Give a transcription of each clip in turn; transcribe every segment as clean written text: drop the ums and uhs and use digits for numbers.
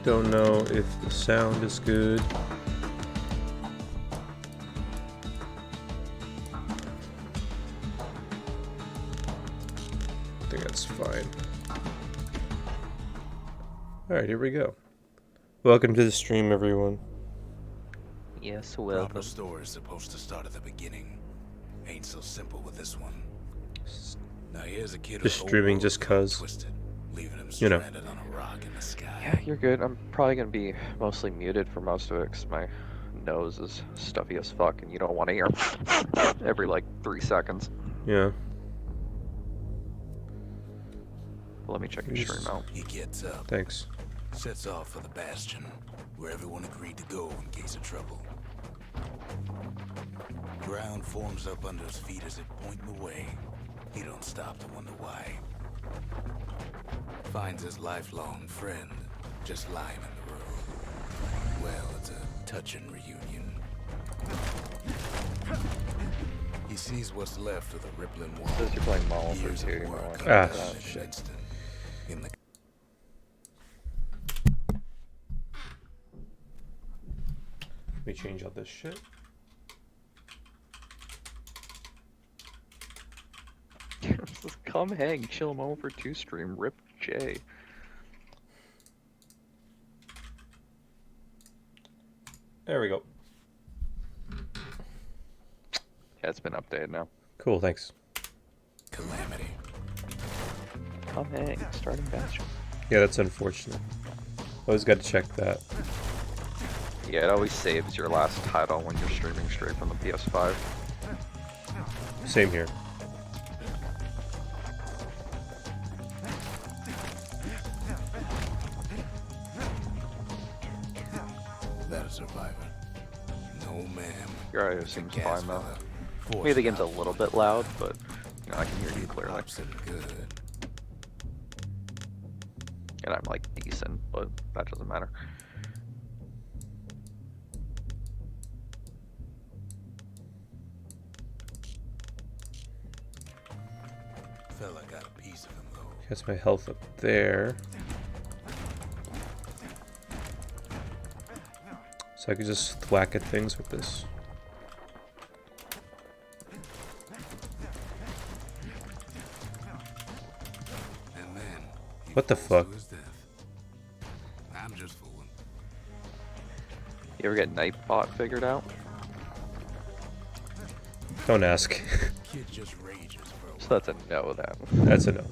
Don't know if the sound is good. I think that's fine. Alright, here we go. Welcome to the stream, everyone. Yes, welcome. Proper story is supposed to start at the beginning. Ain't so simple with this one. Now here's a kid Just streaming just cuz. Twisted, leaving him You know. stranded on a rock in the sky. Yeah, you're good. I'm probably gonna be mostly muted for most of it because my nose is stuffy as fuck and you don't want to hear every like 3 seconds. Yeah. Let me check your stream out. He gets up, Thanks. sets off for the Bastion, where everyone agreed to go in case of trouble. Ground forms up under his feet as it pointing the way. He don't stop to wonder why. Finds his lifelong friend just lying in the road. Well, it's a touching reunion. He sees what's left of the rippling wall. Says you're playing Mall for Years of 2. work Ah, undone in an shit. instant. In the Let me change all this shit. Come hang, chill Mall for 2 stream, rip J. There we go. Yeah, it's been updated now. Cool, thanks. calamity. Come hang, starting Bastion. Yeah, that's unfortunate. Always got to check that. Yeah, it always saves your last title when you're streaming straight from the PS5. Same here. That a survivor. No, ma'am. Your audio seems fine though. Maybe the game's a little bit loud, but you know, I can hear you clearly. Good. And I'm like decent, but that doesn't matter. Fella got a piece of him though. Gets my health up there. So I could just thwack at things with this. And then he What the falls fuck? to his death. I'm just fooling. You ever get Nightbot figured out? Don't ask. Kid just rages, bro. So that's a no then. That's a no.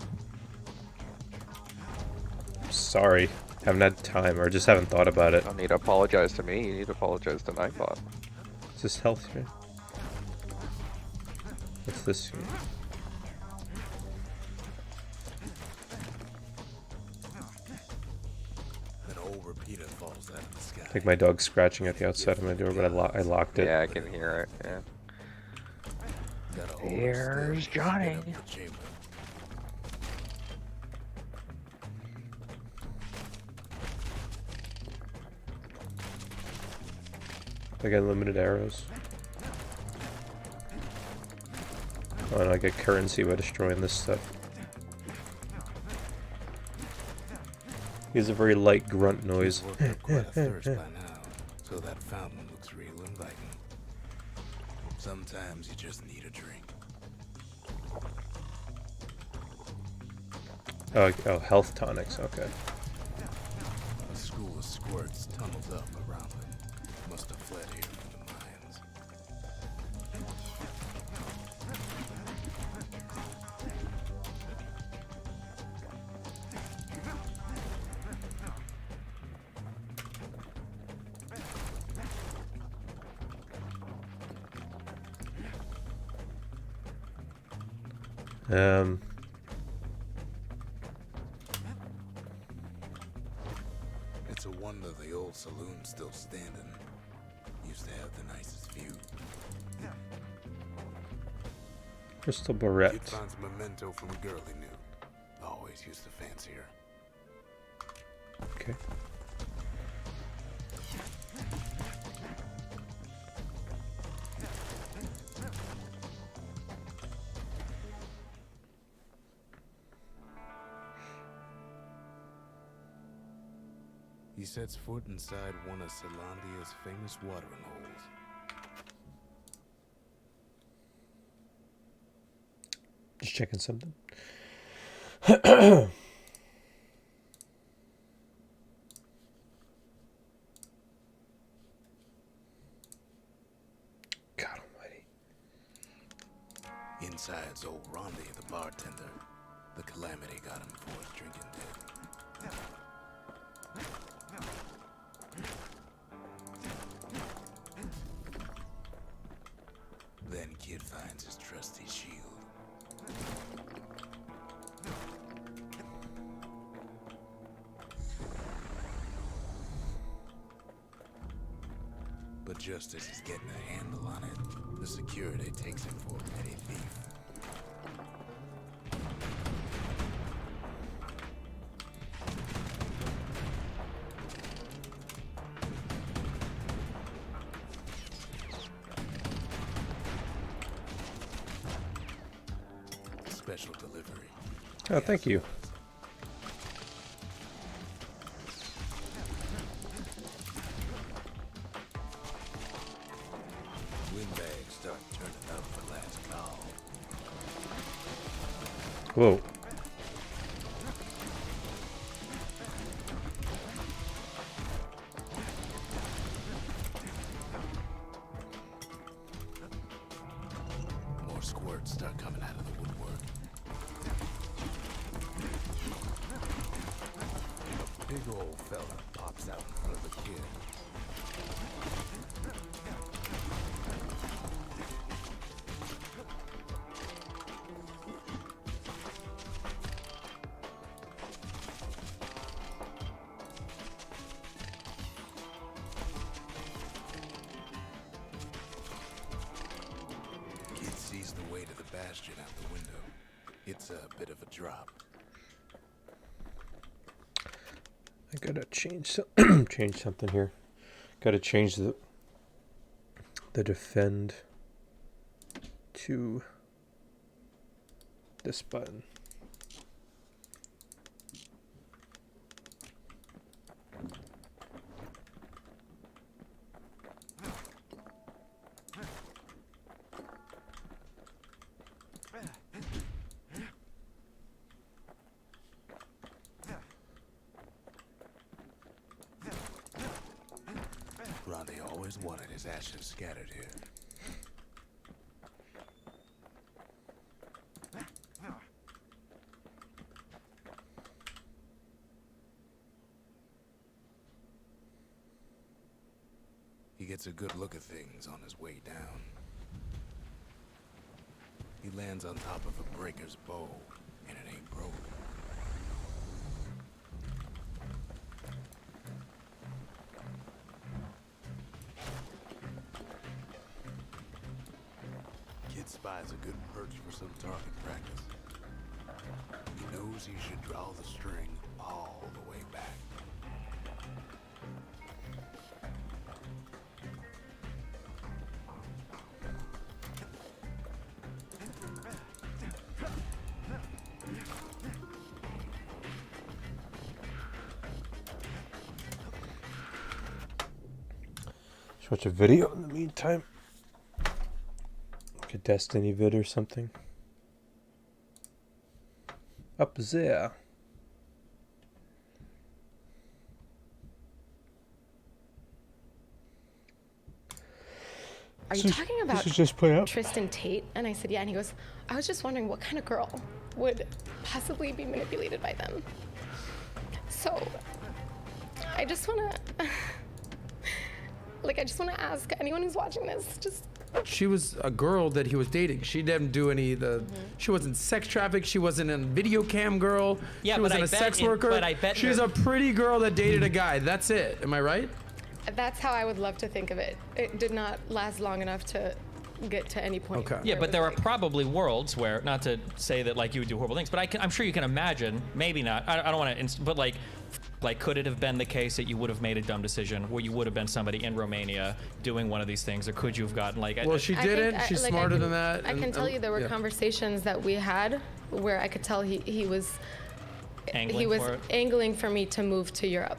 Sorry. Haven't had time or just haven't thought about it. You don't need to apologize to me, you need to apologize to Nightbot. Is this health here? What's this here? An old repeater falls out of the sky. I think my dog's scratching at the outside of my door, but I locked it. Yeah, I can hear it, yeah. Gotta hold her Here's still, Johnny. get up the chamber. I got unlimited arrows. Oh, and I get currency by destroying this stuff. He has a very light grunt noise. He's worked up quite a thirst by now, so that fountain looks real inviting. Sometimes you just need a drink. Oh, health tonics, okay. A school of squirts tunnels up around them. Must have fled here from the mines. It's a wonder the old saloon's still standing. Used to have the nicest view. Crystal Kid barrette. finds a memento from a girl he knew. Always used to fancy her. Okay. He sets foot inside one of Celandia's famous watering holes. Just checking something. God almighty. Inside's old Rondi, the bartender. The calamity got him for his drinking debt. Then Kid finds his trusty shield. But just as he's getting a handle on it, the security takes him for a petty thief. Special delivery. Oh, thank you. Windbags start turning up for last call. Whoa. More squirts start coming out of the woodwork. A big old fella pops out in front of the kid. Kid sees the way to the Bastion out the window. It's a bit of a drop. I gotta change change something here. Gotta change the defend to this button. Rondi always wanted his ashes scattered here. He gets a good look at things on his way down. He lands on top of a breaker's bow, and it ain't broke. Kid spies a good perch for some target practice. He knows he should draw the string all the way back. Just watch a video in the meantime. Like a Destiny vid or something. Up there. Are you talking about This is just play out. Tristan Tate? And I said, yeah. And he goes, I was just wondering what kind of girl would possibly be manipulated by them. So, I just want to, I just want to ask anyone who's watching this, just. She was a girl that he was dating. She didn't do any of the. She wasn't sex trafficked. She wasn't a video cam girl. Yeah, she but wasn't I a bet sex in- worker. but I bet she's her- a pretty girl that dated a guy. That's it. Am I right? That's how I would love to think of it. It did not last long enough to get to any point. Okay. Yeah, where but it there are was like- probably worlds where, not to say that like you would do horrible things, but I'm sure you can imagine, maybe not. I don't want to, but like, could it have been the case that you would have made a dumb decision where you would have been somebody in Romania doing one of these things, or could you have gotten like? Well, she I think didn't. She's smarter than that. I can tell you there were yeah. conversations that we had where I could tell he was Angling for it? angling for me to move to Europe.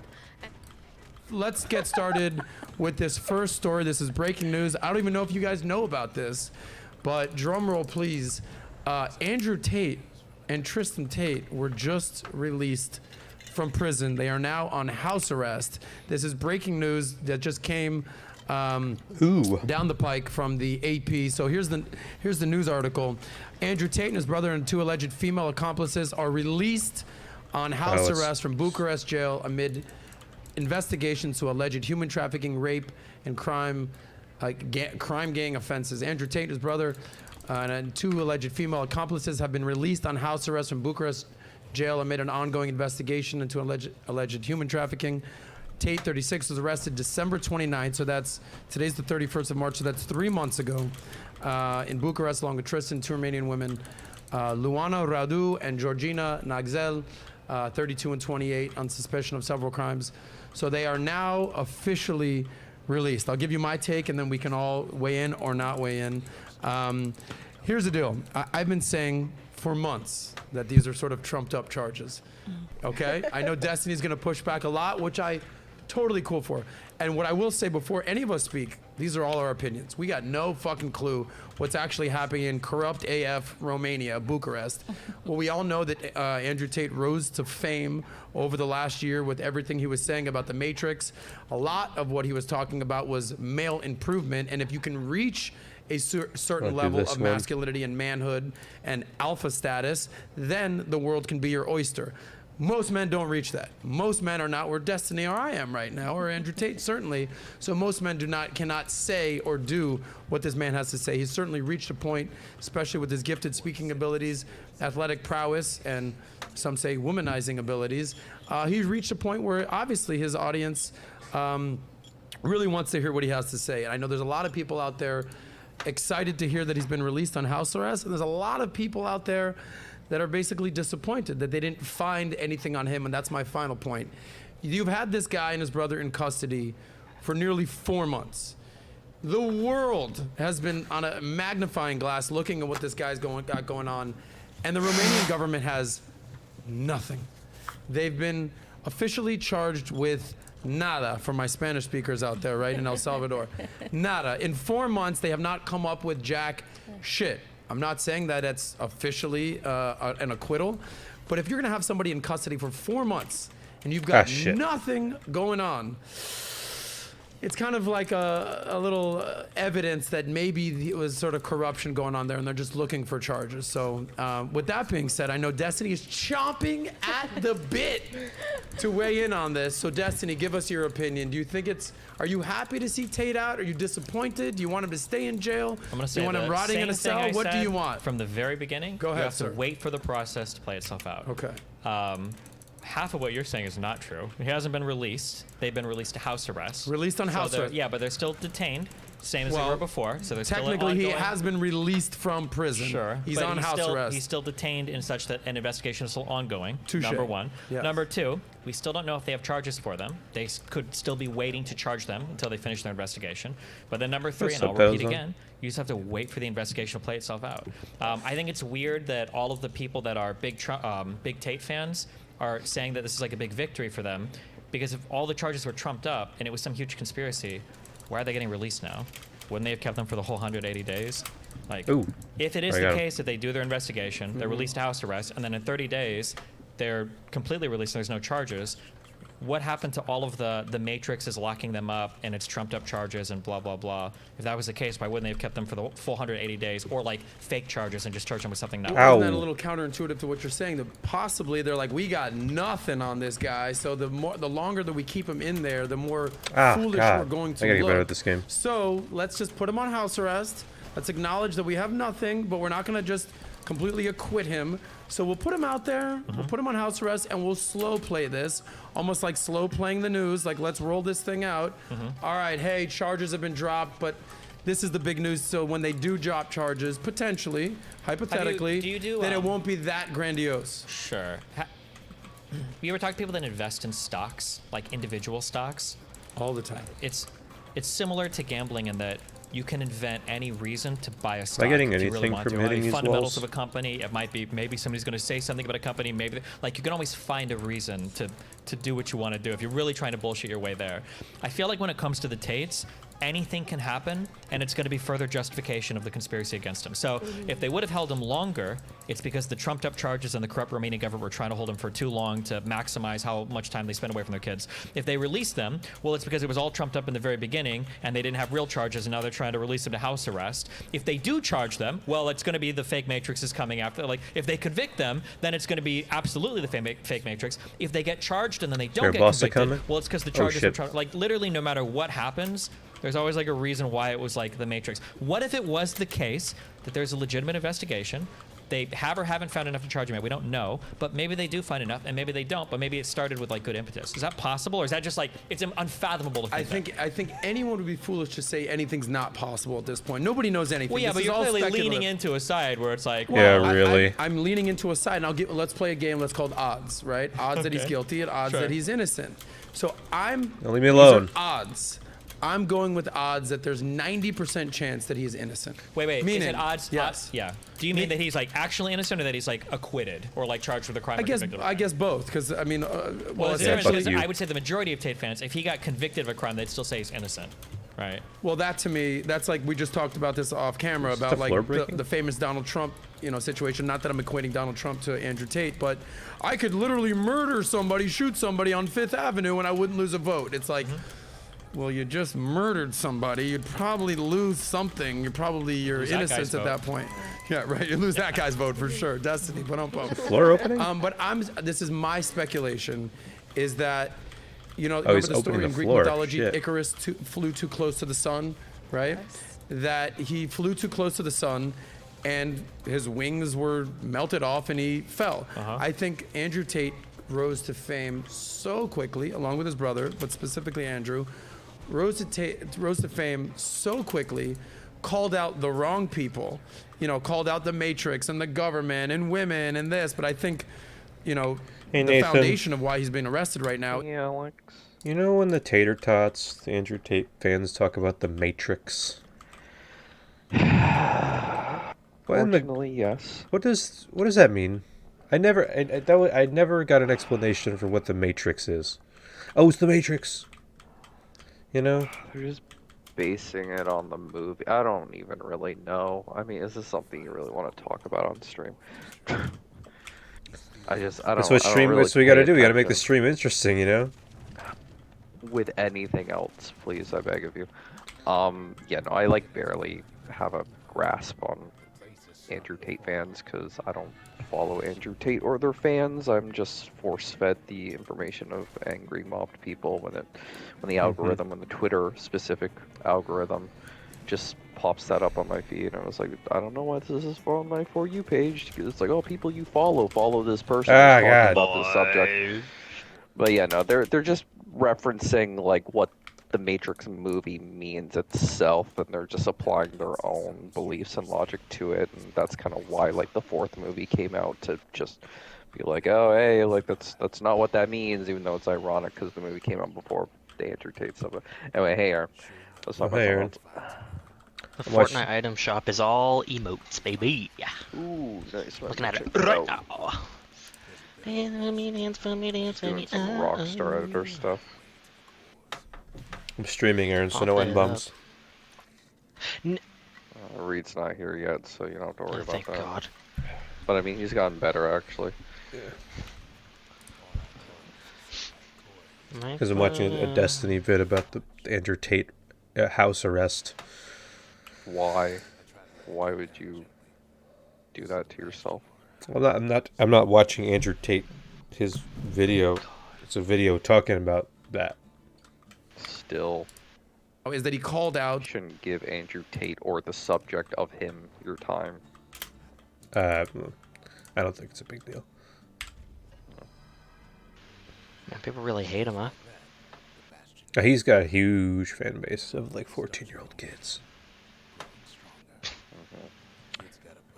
let's get started with this first story. This is breaking news. I don't even know if you guys know about this, but drum roll, please. Andrew Tate and Tristan Tate were just released from prison. They are now on house arrest. This is breaking news that just came down the pike from the AP. So here's the news article. Andrew Tate and his brother and 2 alleged female accomplices are released on house arrest from Bucharest jail amid investigations to alleged human trafficking, rape, and crime gang offenses. Andrew Tate and his brother and 2 alleged female accomplices have been released on house arrest from Bucharest jail amid an ongoing investigation into alleged human trafficking. Tate, 36, was arrested December 29th, so today's the 31st of March, so that's 3 months ago, in Bucharest, along with Tristan, 2 Romanian women, Luana Radu and Georgina Nagzel, 32 and 28, on suspicion of several crimes. So they are now officially released. I'll give you my take, and then we can all weigh in or not weigh in. Here's the deal. I've been saying for months that these are sort of trumped up charges. Okay? I know Destiny's going to push back a lot, which I totally cool for. And what I will say before any of us speak, these are all our opinions. We got no fucking clue what's actually happening in corrupt AF Romania, Bucharest. Well, we all know that Andrew Tate rose to fame over the last year with everything he was saying about the Matrix. A lot of what he was talking about was male improvement. And if you can reach a certain level of masculinity and manhood and alpha status, then the world can be your oyster. Most men don't reach that. Most men are not where Destiny or I am right now, or Andrew Tate certainly. So most men cannot say or do what this man has to say. He's certainly reached a point, especially with his gifted speaking abilities, athletic prowess, and some say womanizing abilities. He's reached a point where obviously his audience really wants to hear what he has to say. And I know there's a lot of people out there excited to hear that he's been released on house arrest, and there's a lot of people out there that are basically disappointed that they didn't find anything on him, and that's my final point. You've had this guy and his brother in custody for nearly 4 months. The world has been on a magnifying glass looking at what this guy's got going on, and the Romanian government has nothing. They've been officially charged with nada, for my Spanish speakers out there, right, in El Salvador. Nada. In 4 months, they have not come up with jack shit. I'm not saying that it's officially an acquittal, but if you're going to have somebody in custody for 4 months and you've got nothing going on, it's kind of like a little evidence that maybe it was sort of corruption going on there, and they're just looking for charges. So with that being said, I know Destiny is chomping at the bit to weigh in on this. So Destiny, give us your opinion. Do you think are you happy to see Tate out? Are you disappointed? Do you want him to stay in jail? I'm going to say do you want him rotting in a cell? What do you want? From the very beginning, go ahead, you have sir. to wait for the process to play itself out. Okay. Half of what you're saying is not true. He hasn't been released. They've been released to house arrest. Released on house arrest. Yeah, but they're still detained, same as they were before. So they're technically still he has been released from prison. Sure. He's on house arrest. He's still detained in such that an investigation is still ongoing. Touché. Number one. Yes. Number two, we still don't know if they have charges for them. They could still be waiting to charge them until they finish their investigation. But then number three, and I'll repeat again, you just have to wait for the investigation to play itself out. I think it's weird that all of the people that are big Tate fans are saying that this is like a big victory for them, because if all the charges were trumped up and it was some huge conspiracy, why are they getting released now? Wouldn't they have kept them for the whole 180 days? Like, if it is the case that they do their investigation, they're released to house arrest, and then in 30 days, they're completely released and there's no charges, what happened to all of the Matrix is locking them up and it's trumped up charges and blah, blah, blah? If that was the case, why wouldn't they have kept them for the full 180 days, or like fake charges and just charge them with something not? Isn't that a little counterintuitive to what you're saying? That possibly they're like, we got nothing on this guy, so the longer that we keep him in there, the more foolish we're going to I gotta look. get better at this game. So let's just put him on house arrest. Let's acknowledge that we have nothing, but we're not gonna just completely acquit him. So we'll put him out there, we'll put him on house arrest, and we'll slow play this, almost like slow playing the news, like let's roll this thing out. All right, hey, charges have been dropped, but this is the big news. So when they do drop charges, potentially, hypothetically, then it won't be that grandiose. Sure. You ever talk to people that invest in stocks, like individual stocks? All the time. It's similar to gambling in that you can invent any reason to buy a stock. getting if you really anything want from to. hitting these Fundamentals walls? of a company. It might be maybe somebody's going to say something about a company. Maybe like you can always find a reason to do what you want to do if you're really trying to bullshit your way there. I feel like when it comes to the Tates, anything can happen, and it's going to be further justification of the conspiracy against him. So if they would have held him longer, it's because the trumped up charges and the corrupt Romanian government were trying to hold him for too long to maximize how much time they spend away from their kids. If they released them, well, it's because it was all trumped up in the very beginning, and they didn't have real charges, and now they're trying to release them to house arrest. If they do charge them, well, it's going to be the fake Matrix is coming after. Like, if they convict them, then it's going to be absolutely the fake Matrix. If they get charged and then they don't there a get boss convicted, coming? well, it's because the Oh, charges are shit. like literally no matter what happens, there's always like a reason why it was like the Matrix. What if it was the case that there's a legitimate investigation? They have or haven't found enough to charge him yet. We don't know, but maybe they do find enough, and maybe they don't. But maybe it started with like good impetus. Is that possible, or is that just like it's unfathomable to think? I think anyone would be foolish to say anything's not possible at this point. Nobody knows anything. Well, yeah, This but is you're all clearly leaning speculative. into a side where it's like, Yeah, well, really. I'm leaning into a side, and let's play a game. Let's call it odds, right? Odds that he's Okay. guilty, and odds Sure. that he's innocent. So Don't leave me these are alone. odds. I'm going with odds that there's 90% chance that he is innocent. Wait, Meaning, is it odds? Yes. Yeah. Do you mean that he's like actually innocent, or that he's like acquitted, or like charged with a crime? I or guess convicted of a I crime? guess both, because I mean, Well, it's Yeah, different fuck because you. I would say the majority of Tate fans, if he got convicted of a crime, they'd still say he's innocent, right? well, that to me, that's like we just talked about this off camera Is about the like floor breaking? the famous Donald Trump, situation. Not that I'm equating Donald Trump to Andrew Tate, but I could literally murder somebody, shoot somebody on Fifth Avenue, and I wouldn't lose a vote. It's like. Well, you just murdered somebody. You'd probably lose something. You're Lose that innocent guy's at that vote. point. Yeah, right. You lose that guy's vote for sure. Destiny, but Floor opening? But this is my speculation, is that, Oh, remember he's the opening story in the Greek floor. mythology, Shit. Icarus flew too close to the sun, right? That he flew too close to the sun, and his wings were melted off, and he fell. I think Andrew Tate rose to fame so quickly, along with his brother, but specifically Andrew, rose to fame so quickly, called out the wrong people, called out the Matrix and the government and women and this. But I think, Hey, the Nathan. foundation of why he's being arrested right now. Yeah, Alex. You know when the Tater Tots, the Andrew Tate fans talk about the Matrix? What in the, Fortunately, yes. what does that mean? I never got an explanation for what the Matrix is. Oh, it's the Matrix. They're just basing it on the movie. I don't even really know. I mean, is this something you really want to talk about on stream? I don't. That's what I don't stream. really That's what you got to pay do. You got to make the attention. stream interesting. With anything else, please, I beg of you. Yeah, no, I barely have a grasp on Andrew Tate fans because I don't follow Andrew Tate or their fans. I'm just force-fed the information of angry mobbed people when the algorithm, when the Twitter specific algorithm just pops that up on my feed, and I was like, I don't know why this is on my For You page. It's like, oh, people you follow this person Ah, who's God. talking about this subject. But yeah, no, they're just referencing what the Matrix movie means itself, and they're just applying their own beliefs and logic to it, and that's kind of why the fourth movie came out, to just be like, oh hey, that's not what that means, even though it's ironic because the movie came out before the Andrew Tate stuff. But anyway, hey Aaron, let's talk Oh, hey, about Aaron. something else. The Watch- Fortnite item shop is all emotes, baby. Yeah. Ooh, nice. Looking at it Check right out. now. Dance for me, dance for me. Doing some Rockstar editor stuff. I'm streaming, Aaron, so Pop no it end bumps. Reed's not here yet, so you don't have to worry Oh, about thank that. God. But I mean, he's gotten better actually. Because I'm watching a Destiny vid about the Andrew Tate house arrest. Why? Why would you do that to yourself? Well, I'm not watching Andrew Tate, his video. It's a video talking about that. Still, Is that he called out. you shouldn't give Andrew Tate or the subject of him your time. I don't think it's a big deal. Man, people really hate him, huh? He's got a huge fan base of 14-year-old kids.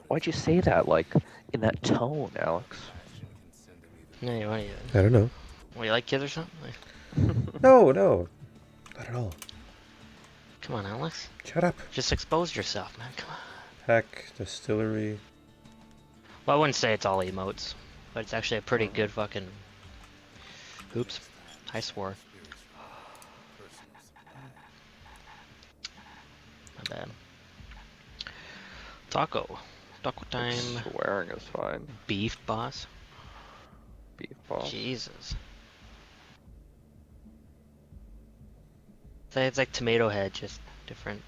Why'd you say that, in that tone, Alex? Hey, what do you? I don't know. What, you like kids or something? No, not at all. Come on, Alex. Shut up. Just expose yourself, man. Come on. Heck, distillery. Well, I wouldn't say it's all emotes, but it's actually a pretty good fucking. Oops, I swore. My bad. Taco time. Swearing is fine. Beef boss. Beef boss. Jesus. So it's like tomato head, just different.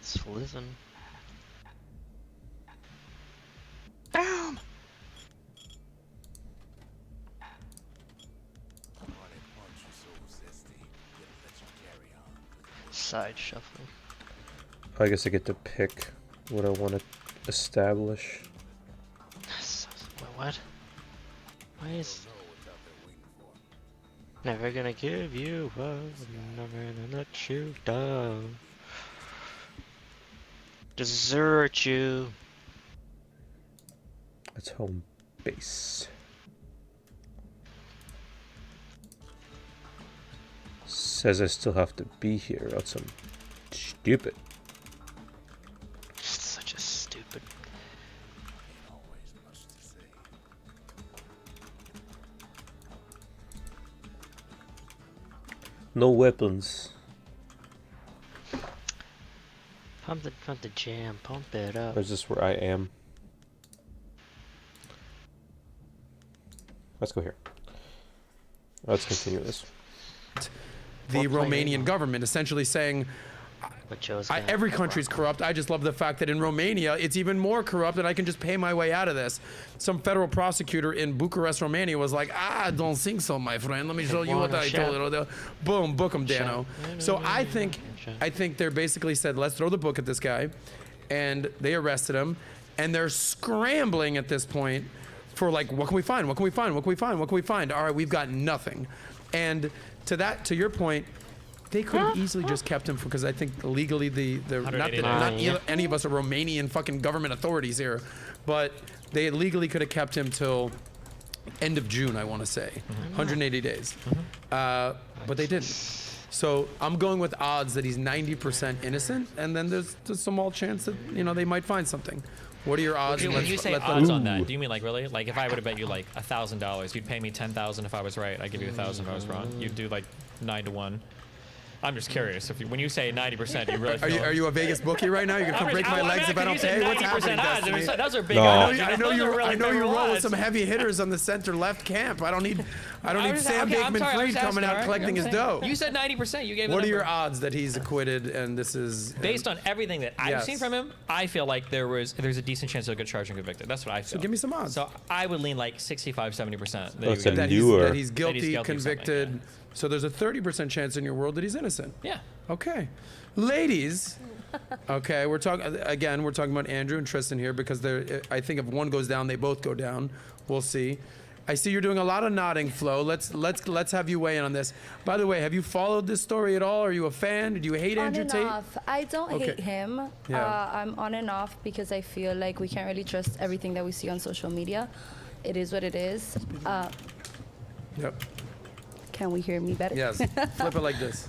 Slizzin. Damn. Side shuffling. I guess I get to pick what I want to establish. What? Why is... Never gonna give you up, never gonna let you down. Desert you. That's home base. Says I still have to be here, else I'm stupid. Such a stupid. No weapons. Pump the jam, pump it up. Or is this where I am? Let's go here. Let's continue this. The Romanian government essentially saying, But Joe's every country's corrupt. I just love the fact that in Romania, it's even more corrupt and I can just pay my way out of this. Some federal prosecutor in Bucharest, Romania was like, I don't think so, my friend. Let me show you what I told you. Boom, book him, Dano. So I think they're basically said, let's throw the book at this guy. And they arrested him. And they're scrambling at this point for like, what can we find? What can we find? What can we find? What can we find? All right, we've got nothing. And to your point, they could have easily just kept him because I think legally not any of us are Romanian fucking government authorities here, but they legally could have kept him till end of June, I want to say, 180 days, but they didn't. So I'm going with odds that he's 90% innocent, and then there's a small chance that they might find something. What are your odds? When you say odds on that, do you mean like really? Like if I would have bet you like $1,000, you'd pay me $10,000 if I was right. I'd give you $1,000 if I was wrong. You'd do like 9 to 1. I'm just curious. When you say 90%, you really are you a Vegas bookie right now? You can come break my legs if I don't pay. What's happening, Destiny? Those are big odds. I know you roll with some heavy hitters on the center left camp. I don't need Sam Bankman-Fried coming out collecting his dough. You said 90%. You gave. What are your odds that he's acquitted and this is based on everything that I've seen from him? I feel like there's a decent chance he'll get charged and convicted. That's what I feel. So give me some odds. So I would lean like 65-70% that he's guilty, convicted. So there's a 30% chance in your world that he's innocent. Yeah. Okay. Ladies. Okay, we're talking about Andrew and Tristan here because I think if one goes down, they both go down. We'll see. I see you're doing a lot of nodding, Flo. Let's have you weigh in on this. By the way, have you followed this story at all? Are you a fan? Did you hate Andrew Tate? On and off. I don't hate him. Yeah. I'm on and off because I feel like we can't really trust everything that we see on social media. It is what it is. Yep. Can we hear me better? Yes. Flip it like this.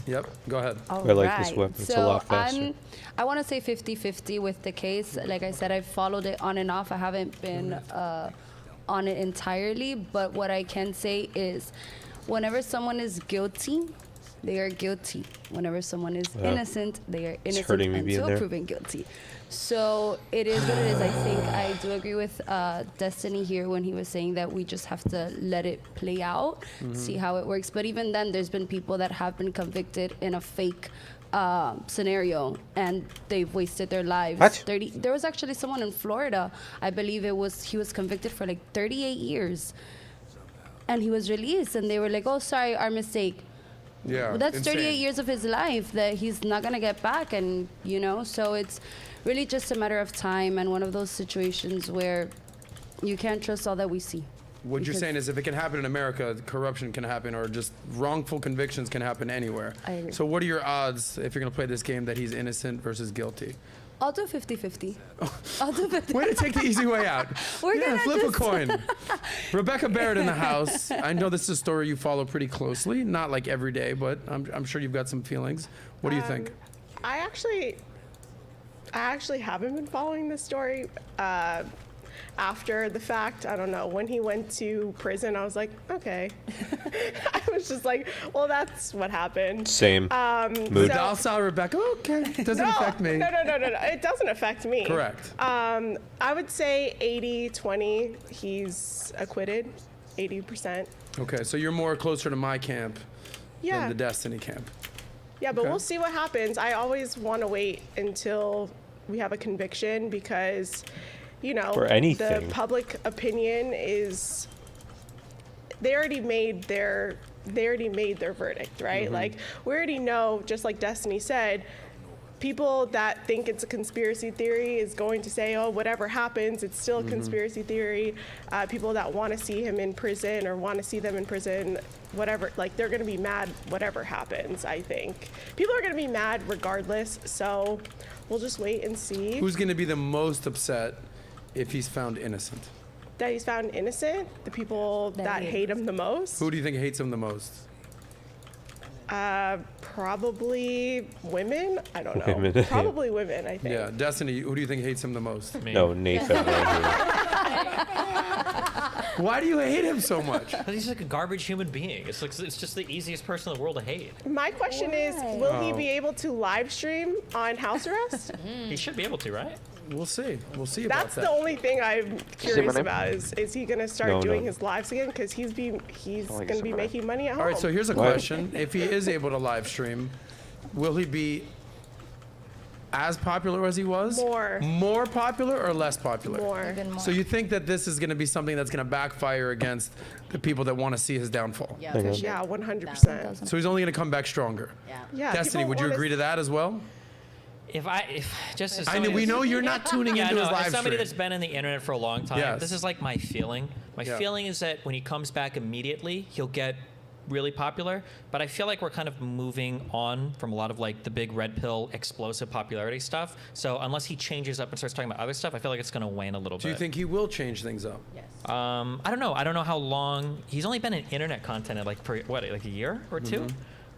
Yep. Go ahead. All I like this weapon. It's a lot faster. I want to say 50-50 with the case. Like I said, I've followed it on and off. I haven't been on it entirely. But what I can say is whenever someone is guilty, they are guilty. Whenever someone is innocent, they are innocent until proven guilty. So it is what it is. I think I do agree with Destiny here when he was saying that we just have to let it play out, see how it works. But even then, there's been people that have been convicted in a fake scenario and they've wasted their lives. What? There was actually someone in Florida, I believe he was convicted for like 38 years. And he was released and they were like, oh, sorry, our mistake. Yeah. Well, that's insane. 38 years of his life that he's not going to get back. And, so it's really just a matter of time and one of those situations where you can't trust all that we see. What you're saying is if it can happen in America, corruption can happen or just wrongful convictions can happen anywhere. I agree. So what are your odds, if you're going to play this game, that he's innocent versus guilty? I'll do 50-50. I'll do 50. Way to take the easy way out. We're gonna flip just- a coin. Rebecca Barrett in the house. I know this is a story you follow pretty closely. Not like every day, but I'm sure you've got some feelings. What do you think? I actually haven't been following this story after the fact. I don't know. When he went to prison, I was like, okay. I was just like, well, that's what happened. Same. Mood. So- Docile Rebecca. Okay, doesn't affect me. No. It doesn't affect me. Correct. I would say 80-20. He's acquitted. 80%. Okay, so you're more closer to my camp Yeah. than the Destiny camp. Yeah, but Okay. we'll see what happens. I always want to wait until we have a conviction because, you know, For anything. the public opinion is they already made their verdict, right? Like we already know, just like Destiny said, people that think it's a conspiracy theory is going to say, oh, whatever happens, it's still a conspiracy theory. People that want to see him in prison or want to see them in prison, whatever, like they're going to be mad whatever happens, I think. People are going to be mad regardless, so we'll just wait and see Who's going to be the most upset if he's found innocent? that he's found innocent, the people that hate him the most. Who do you think hates him the most? Probably women. I don't know. Women. Probably women, I think. Yeah, Destiny, who do you think hates him the most? Me. No, Nathan. Why do you hate him so much? 'Cause he's like a garbage human being. It's like it's just the easiest person in the world to hate. My question is, will he be able to live stream on house arrest? He should be able to, right? We'll see. We'll see about That's that. the only thing I'm curious name? about is he going to start No, doing no. his lives again? Because he's going to be making money at home. All right, so here's a What? question. If he is able to live stream, will he be as popular as he was? More. More popular or less popular? More. Even more. So you think that this is going to be something that's going to backfire against the people that want to see his downfall? Yeah, Okay. for sure. Yeah, 100%. So he's only going to come back stronger. Yeah. Yeah. Destiny, people would you wanna agree to that as well? If just as I know somebody we that's- know you're not tuning Yeah, into no, his live as somebody stream. that's been in the internet for a long time, Yes. this is like my feeling. My Yeah. feeling is that when he comes back immediately, he'll get really popular. But I feel like we're kind of moving on from a lot of like the big red pill explosive popularity stuff. So unless he changes up and starts talking about other stuff, I feel like it's going to wane a little Do bit. you think he will change things up? Yes. I don't know. I don't know how long he's only been in internet content like for what, like a year or two.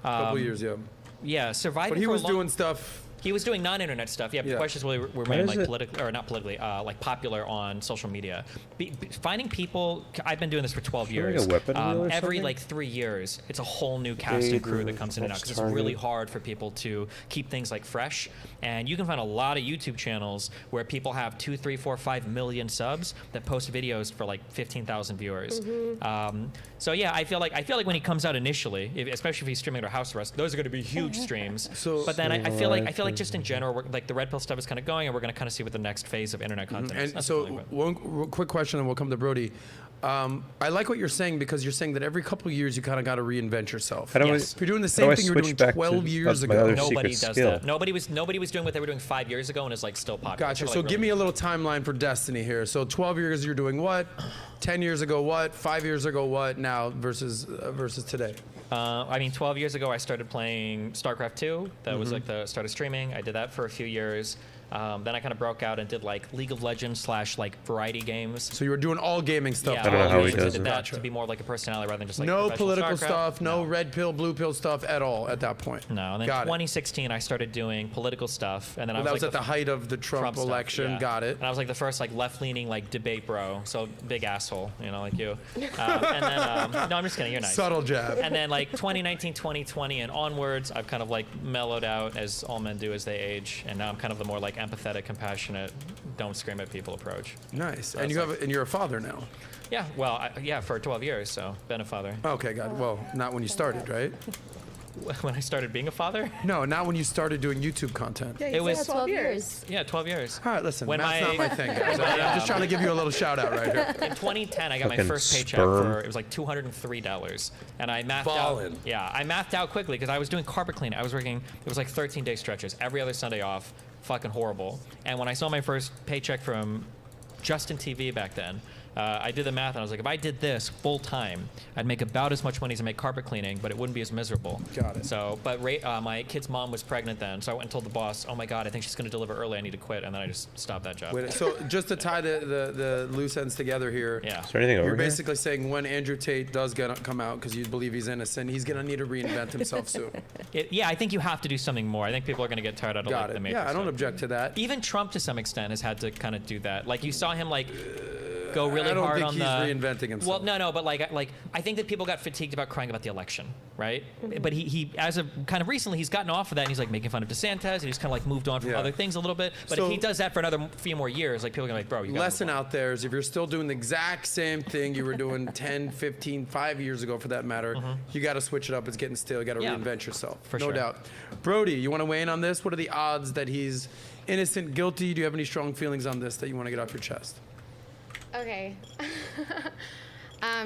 A couple years, yeah. Yeah, surviving. But he for a was long- doing stuff. He was doing non-internet stuff. Yeah, but Yeah. the question is whether we're What made is like it? politically or not politically, like popular on social media. Finding people. I've been doing this for 12 Like years. a weapon wheel or Every something? like 3 years, it's a whole new cast and crew that comes in and out because it's really hard for people to keep things like fresh. And you can find a lot of YouTube channels where people have 2, 3, 4, 5 million subs that post videos for like 15,000 viewers. So yeah, I feel like when he comes out initially, especially if he's streaming under house arrest, those are going to be huge streams. So- but then I feel like just in general, like the red pill stuff is kind of going, and we're going to kind of see what the next phase of internet content is. And That's so, the feeling, but- one quick question, and we'll come to Brody. I like what you're saying because you're saying that every couple of years you kind of got to reinvent yourself. How do I- Yes. If you're doing the how do same I thing you were switch doing back to 12 years my ago. other Nobody secret does skill? that. Nobody was doing what they were doing 5 years ago and is like still popular. Gotcha. People are, So like, give me really- a little timeline for Destiny here. So 12 years you're doing what? 10 years ago what? 5 years ago what? Now versus today. I mean, 12 years ago, I started playing StarCraft 2. That Mm-hmm. was like the start of streaming. I did that for a few years. Then I kind of broke out and did like League of Legends / like variety games. So you were doing all gaming stuff. Yeah, I don't know all how he games. I does did it. that Gotcha. to be more like a personality rather than just like No professional political StarCraft. stuff, no red pill, blue pill stuff at all at that point. No, and then Got it. 2016, I started doing political stuff, and then Well, I that was was like at the height of the Trump stuff, election. yeah. Got it. And I was like the first like left-leaning like debate bro, so big asshole, you know, like you. And then no, I'm just kidding. You're nice. Subtle jab. And then like 2019, 2020, and onwards, I've kind of like mellowed out as all men do as they age, and now I'm kind of the more like empathetic, compassionate, don't scream at people approach. Nice. That's And you're a father now. Yeah, well, yeah, for 12 years, so been a father. Okay, got it. Well, not when you started, right? When I started being a father, No, not when you started doing YouTube content. Yeah, It it was was 12 years. yeah, 12 years. All right, listen, When math's my- not my thing, guys. I'm just trying to give you a little shout out right here. In 2010, I got my Fucking first paycheck sperm. for it was like $203, and I mathed Ballin'. out. Yeah, I mathed out quickly because I was doing carpet cleaning. I was working. It was like 13-day stretches, every other Sunday off. Fucking horrible. And when I saw my first paycheck from Justin TV back then, I did the math, and I was like, if I did this full time, I'd make about as much money as I make carpet cleaning, but it wouldn't be as miserable. Got it. So, but my kid's mom was pregnant then, so I went and told the boss, oh my God, I think she's going to deliver early. I need to quit, and then I just stopped that job. Wait, so just to tie the loose ends together here. Yeah. Is there anything over You're here? basically saying when Andrew Tate does come out, because you believe he's innocent, he's gonna need to reinvent himself soon. Yeah, I think you have to do something more. I think people are going to get tired out of Got like, it. the Matrix. Yeah, I don't stuff. object to that. Even Trump, to some extent, has had to kind of do that. Like you saw him like go really I don't hard think on he's the. reinventing himself. Well, no, but like I think that people got fatigued about crying about the election, right? But he as of kind of recently, he's gotten off of that, and he's like making fun of DeSantis, and he's kind of like moved on from Yeah. other things a little bit. But So- if he does that for another few more years, like people are gonna be like, bro, you got Lesson out there is if you're still doing the exact same thing you were doing 10, 15, 5 years ago for that matter, you got to switch it up. It's getting stale. You got to Yeah. reinvent yourself. For no sure. doubt. Brody, you want to weigh in on this? What are the odds that he's innocent, guilty? Do you have any strong feelings on this that you want to get off your chest? Okay.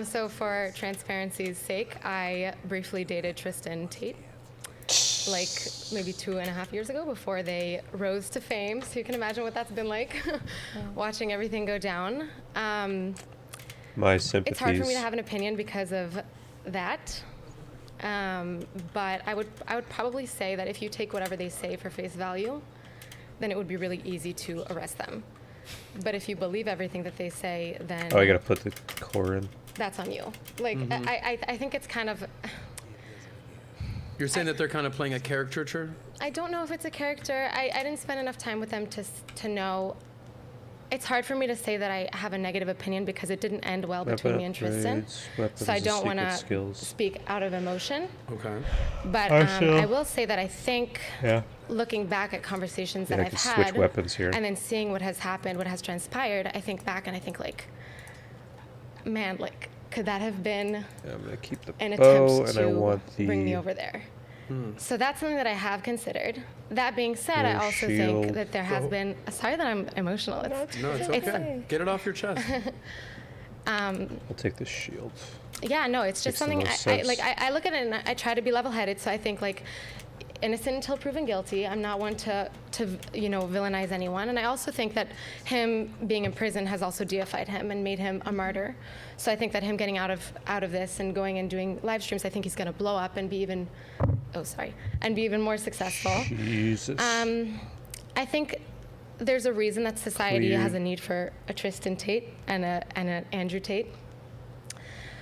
So for transparency's sake, I briefly dated Tristan Tate, like maybe 2.5 years ago before they rose to fame. So you can imagine what that's been like, watching everything go down. My sympathies. It's hard for me to have an opinion because of that. But I would probably say that if you take whatever they say for face value, then it would be really easy to arrest them. But if you believe everything that they say, then Oh, I gotta put the core in. that's on you. Like I think it's kind of. You're saying that they're kind of playing a caricature? I don't know if it's a character. I didn't spend enough time with them to know. It's hard for me to say that I have a negative opinion because it didn't end well between me and Tristan. Upgrades, weapons, So I and don't want secret to skills. speak out of emotion. Okay. But I will say that I think, Yeah. looking back at conversations Yeah, that I I've can switch had, weapons here. and then seeing what has happened, what has transpired, I think back and I think like, man, like, could that have been Yeah, I'm gonna keep the an bow, attempt and I to want the bring me over there? So that's something that I have considered. That being said, I Your also shield. think that there has been. Sorry that I'm emotional. It's, No, it's okay. Get it off your chest. I'll take the shield. yeah, no, it's just Makes the something most I sense. like. I look at it and I try to be level-headed. So I think like innocent until proven guilty. I'm not one to villainize anyone. And I also think that him being in prison has also deified him and made him a martyr. So I think that him getting out of this and going and doing live streams, I think he's going to blow up and be even more successful. Jesus. I think there's a reason that society Clear. has a need for a Tristan Tate and an Andrew Tate.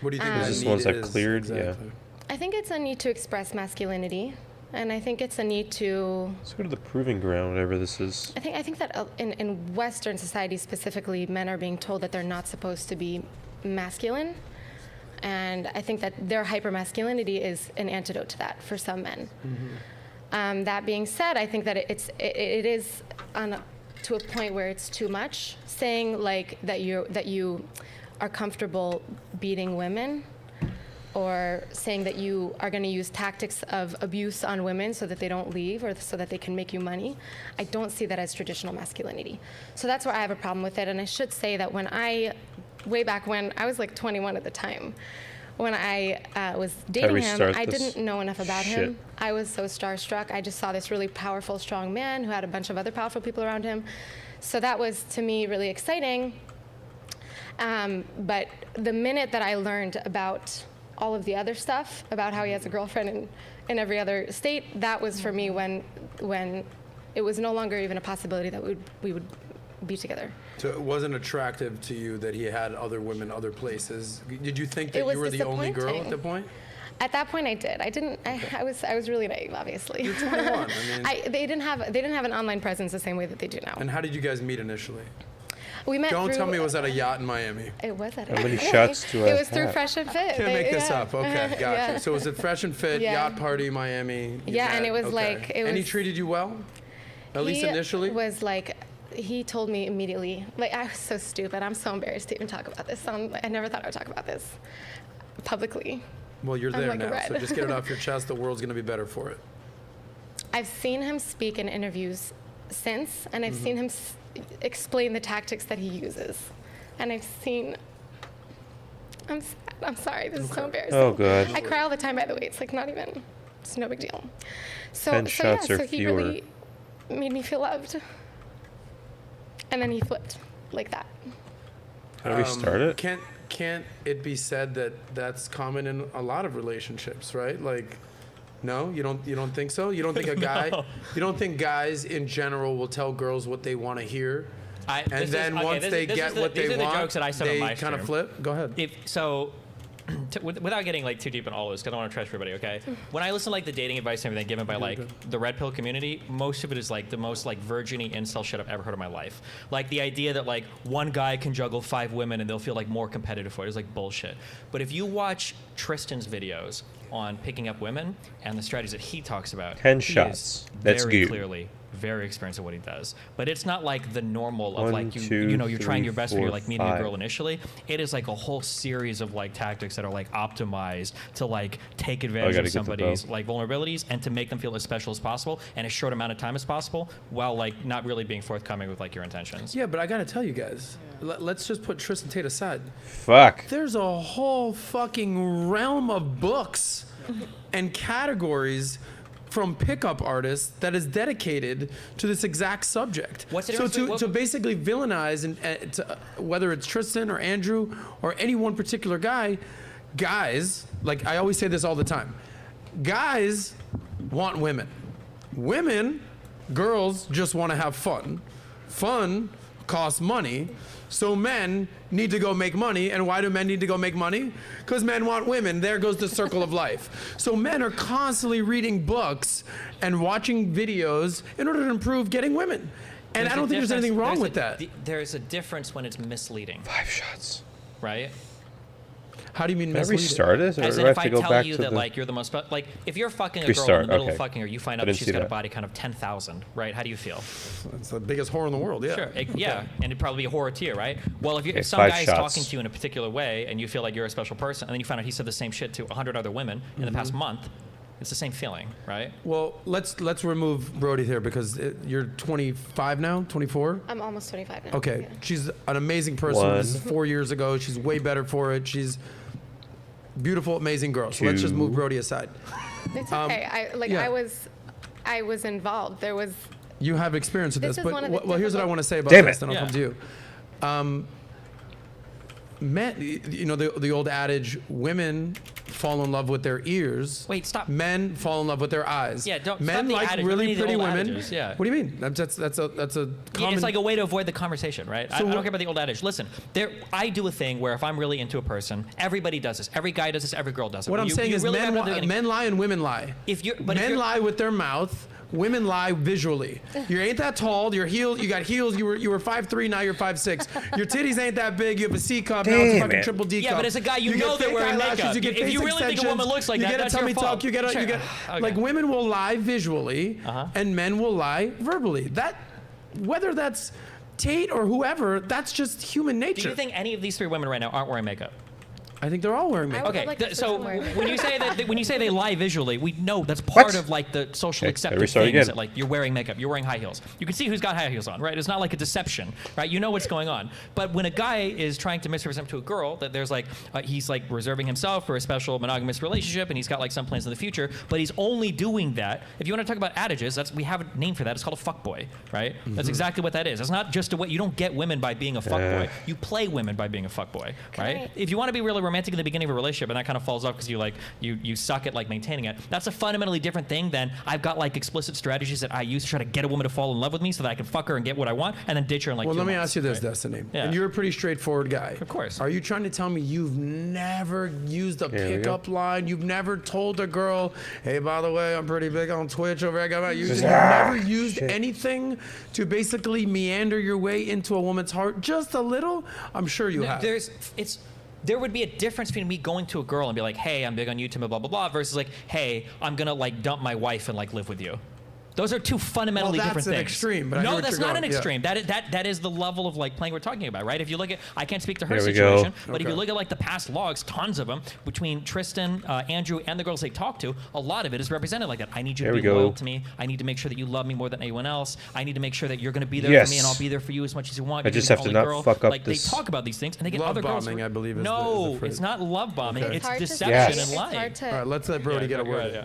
What do you think Is that this need ones that is cleared? Yeah. exactly? I think it's a need to express masculinity, and I think it's a need to. Let's go to the proving ground, whatever this is. I think that in Western society specifically, men are being told that they're not supposed to be masculine, and I think that their hypermasculinity is an antidote to that for some men. That being said, I think that it is to a point where it's too much. Saying like that you are comfortable beating women, or saying that you are going to use tactics of abuse on women so that they don't leave or so that they can make you money, I don't see that as traditional masculinity. So that's where I have a problem with it. And I should say that way back when, I was like 21 at the time, when I was dating him, restart I this didn't know enough about shit. him. I was so starstruck. I just saw this really powerful, strong man who had a bunch of other powerful people around him. So that was, to me, really exciting. But the minute that I learned about all of the other stuff, about how he has a girlfriend in every other state, that was for me when it was no longer even a possibility that we would be together. So it wasn't attractive to you that he had other women other places. Did you think It that was you were the only girl at disappointing. that point? At that point, I did. I didn't. I was really naive, obviously. You're 21. I mean, They didn't have an online presence the same way that they do now. and how did you guys meet initially? We met. Don't through, tell me it was at a yacht in Miami. It was at. How many shots do I It was through have? Fresh and Fit. Can't make this up. Okay, gotcha. Yeah. So it was at Fresh and Fit, Yeah. yacht party, Miami. you Yeah, and met. it was Okay. like- it And he was- treated you well? At least He initially? was like, he told me immediately. Like, I was so stupid. I'm so embarrassed to even talk about this. I never thought I would talk about this publicly. Well, you're I'm there like now, so red. just get it off your chest. The world's going to be better for it. I've seen him speak in interviews since, and I've seen him explain the tactics that he uses. And I've seen. I'm sad. I'm sorry. This is so embarrassing. Oh, God. I cry all the time, by the way. It's like not even. It's no big deal. So, 10 so shots yeah. or So he fewer. really made me feel loved. And then he flipped like that. Can we start it? Can't it be said that that's common in a lot of relationships, right? Like, no, you don't think so? You don't think a guy, No. you don't think guys in general will tell girls what they want to hear, and This is- then okay, once this- they this get is the- what these they are the want, jokes that I said on they my kind of stream. flip? Go ahead. Without getting like too deep in all of this, because I don't want to trash everybody. Okay, when I listen to like the dating advice and everything given by like the red pill community, most of it is like the most like virgin-y incel shit I've ever heard in my life. Like the idea that like one guy can juggle 5 women and they'll feel like more competitive for it is like bullshit. But if you watch Tristan's videos on picking up women and the strategies that he talks about, 10 he shots. is That's very good. clearly very experienced at what he does. But it's not like the normal of 1, like 2, you know, you're trying your best when you're 4, like meeting a 5. girl initially. It is like a whole series of like tactics that are like optimized to like take advantage gotta of get the somebody's bow. like vulnerabilities and to make them feel as special as possible in as short amount of time as possible, while like not really being forthcoming with like your intentions. Yeah, but I gotta tell you guys, let's just put Tristan Tate aside. Fuck. There's a whole fucking realm of books and categories from pickup artists that is dedicated to this exact subject. What's the so difference to between- basically villainize and whether it's Tristan or Andrew or any one particular guy, guys, like I always say this all the time, guys want women. Women, girls just want to have fun. Fun costs money. So men need to go make money. And why do men need to go make money? Because men want women. There goes the circle of life. So men are constantly reading books and watching videos in order to improve getting women. And I don't think there's anything wrong with that. There's a difference when it's misleading, 5 shots. right? How do you mean Can I misleading? restart it? Or As do in, I if have I to go tell back you to that the... like you're the most like if you're fucking a girl Restart, in the middle okay. of fucking her, you find I out that didn't she's see got a that. body count of 10,000, right? How do you feel? It's the biggest whore in the world, yeah. Sure, yeah, and it'd probably be a horror to you, right? Well, if, Okay, if some 5 guy is shots. talking to you in a particular way and you feel like you're a special person, and then you find out he said the same shit to 100 other women in the past month, it's the same feeling, right? Well, let's remove Brody here because you're 25 now, 24? I'm almost 25 now. Okay, Yeah. she's an amazing person. One. This is 4 years ago. She's way better for it. She's beautiful, amazing girl. So let's just move 2. Brody aside. It's okay. yeah. I was involved. There was You have experience with This this, is one but of the well, here's what I difficult- want to say about Damn this, it. then I'll Yeah. come to you. Men, you know the old adage: women fall in love with their ears. Wait, stop. Men fall in love with their eyes. Yeah, don't- Men stop the like adage. really We need the pretty old women. adages, yeah. What do you mean? That's a Yeah, common. it's like a way to avoid the conversation, right? I So don't what- care about the old adage. Listen, I do a thing where if I'm really into a person, everybody does this. Every guy does this. Every girl does it. What I'm You- saying you is really men, have to do any- men lie and women lie. If you're, but if Men you're, lie with their mouth. Women lie visually. You ain't that tall. Your heels. You got heels. You were 5'3". Now you're 5'6". Your titties ain't that big. You have a C cup. Now it's a Damn fucking it. triple D Yeah, cup. but as a guy, you get know they're fake wearing eyelashes, makeup. You get If face you really think a woman extensions, looks like you that, get that's a tummy your tuck. fault. You get Sure. Okay. like women will lie visually, and men will lie verbally. That whether that's Tate or whoever, that's just human do nature. you think any of these 3 women right now aren't wearing makeup? I think they're all wearing makeup. would Okay, like to so switch more. when you say that when you say they lie visually, we know that's part What? of like the social Okay, accepted restart things again. that like you're wearing makeup, you're wearing high heels. You can see who's got high heels on, right? It's not like a deception, right? You know what's going on. But when a guy is trying to misrepresent to a girl that there's like he's like reserving himself for a special monogamous relationship and he's got like some plans in the future, but he's only doing that. If you want to talk about adages, we have a name for that. It's called a fuckboy, right? That's exactly what that is. It's not just a way you don't get women by being a fuckboy. You play women by being a fuckboy, right? I- If you want to be really romantic in the beginning of a relationship and that kind of falls off because you suck at like maintaining it, that's a fundamentally different thing than I've got like explicit strategies that I use to try to get a woman to fall in love with me so that I can fuck her and get what I want and then ditch her in like Well, 2 let me months, ask you this, right? Destiny. Yeah. And you're a pretty straightforward guy. Of course. Are you trying to tell me you've never used a Here we go. pickup line? You've never told a girl, hey, by the way, I'm pretty big on Twitch over here. I got my You've never used shit. anything to basically meander your way into a woman's heart just a little? I'm sure you have. There would be a difference between me going to a girl and be like, hey, I'm big on YouTube, blah, blah, blah, versus like, hey, I'm gonna like dump my wife and like live with you. Those are 2 fundamentally Well, different that's an things. extreme, but I hear no, what that's you're not an going, yeah. extreme. That is the level of like playing we're talking about, right? If you look at, I can't speak to her There we go. situation, but if Okay. you look at like the past logs, tons of them between Tristan, Andrew, and the girls they talk to, a lot of it is represented like that. I need you There to we be go. loyal to me. I need to make sure that you love me more than anyone else. I need to make sure that you're going to be there for me, and Yes. I'll be there for you as much as you want. I You're just the have to only not girl. fuck up like this- they talk about these things, and they get Love other girls. bombing, I believe, is the no, phrase. it's not love bombing. Okay. It's hard to deception Yes. and It's lying. hard to All right, let's let Brody get a go word ahead, in. yeah.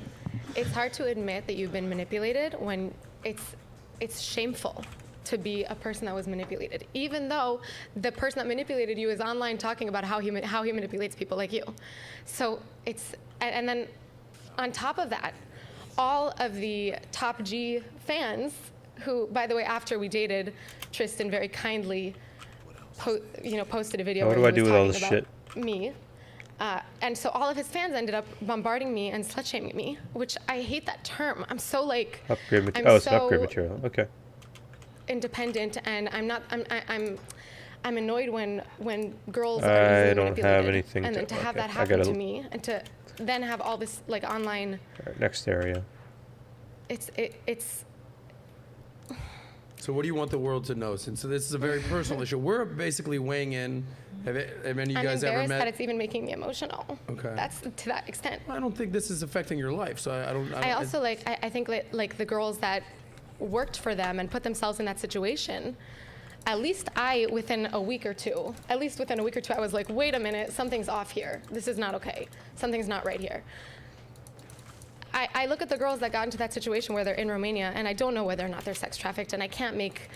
it's hard to admit that you've been manipulated when it's shameful. to be a person that was manipulated, even though the person that manipulated you is online talking about how he manipulates people like you. So and then on top of that, all of the top G fans, who, by the way, after we dated, Tristan very kindly posted a video What where do I he was do with all talking this about me. And so all of his fans ended up bombarding me and slut-shaming me, which I hate that term. I'm so like, Upgrade I'm material. Oh, it's so upgrade material. Okay. independent, and I'm annoyed when girls are I easily don't manipulated. have anything and then to- to have okay, that I happen gotta- to me, and to then have all this like online, All right, next area. it's So what do you want the world to know? Since this is a very personal issue, we're basically weighing in. Have any of you I'm guys ever embarrassed met? that it's even making me emotional. Okay. That's to that extent. I don't think this is affecting your life, so I don't. I also I think like the girls that worked for them and put themselves in that situation. At least within a week or two, I was like, wait a minute, something's off here. This is not okay. Something's not right here. I look at the girls that got into that situation where they're in Romania, and I don't know whether or not they're sex trafficked, and I can't make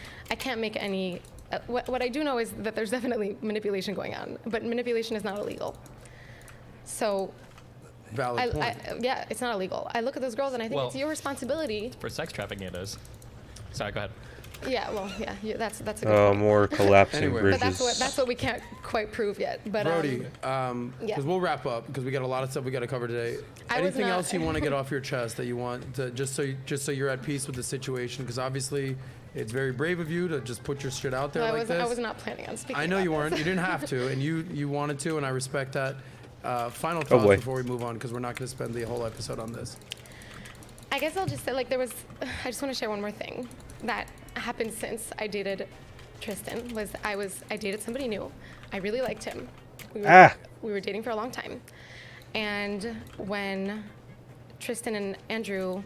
any. What I do know is that there's definitely manipulation going on, but manipulation is not illegal. So, valid point. yeah, it's not illegal. I look at those girls, and I think Well- it's your responsibility. For sex trafficking, it is. Sorry, go ahead. Yeah, well, yeah, that's a good point. More collapsing Anyway. bridges. But that's what we can't quite prove yet. But Brody, yeah. because we'll wrap up because we got a lot of stuff we got to cover today. I was Anything not- else you want to get off your chest that you want to just so you're at peace with the situation? Because obviously, it's very brave of you to just put your shit out there I like was this. I was not planning on speaking. I know about you this. weren't. You didn't have to, and you wanted to, and I respect that. Final Oh, thoughts boy. before we move on, because we're not going to spend the whole episode on this. I guess I'll just say, like, I just want to share one more thing that happened since I dated Tristan. I dated somebody new. I really liked him. We were dating for a long time. And when Tristan and Andrew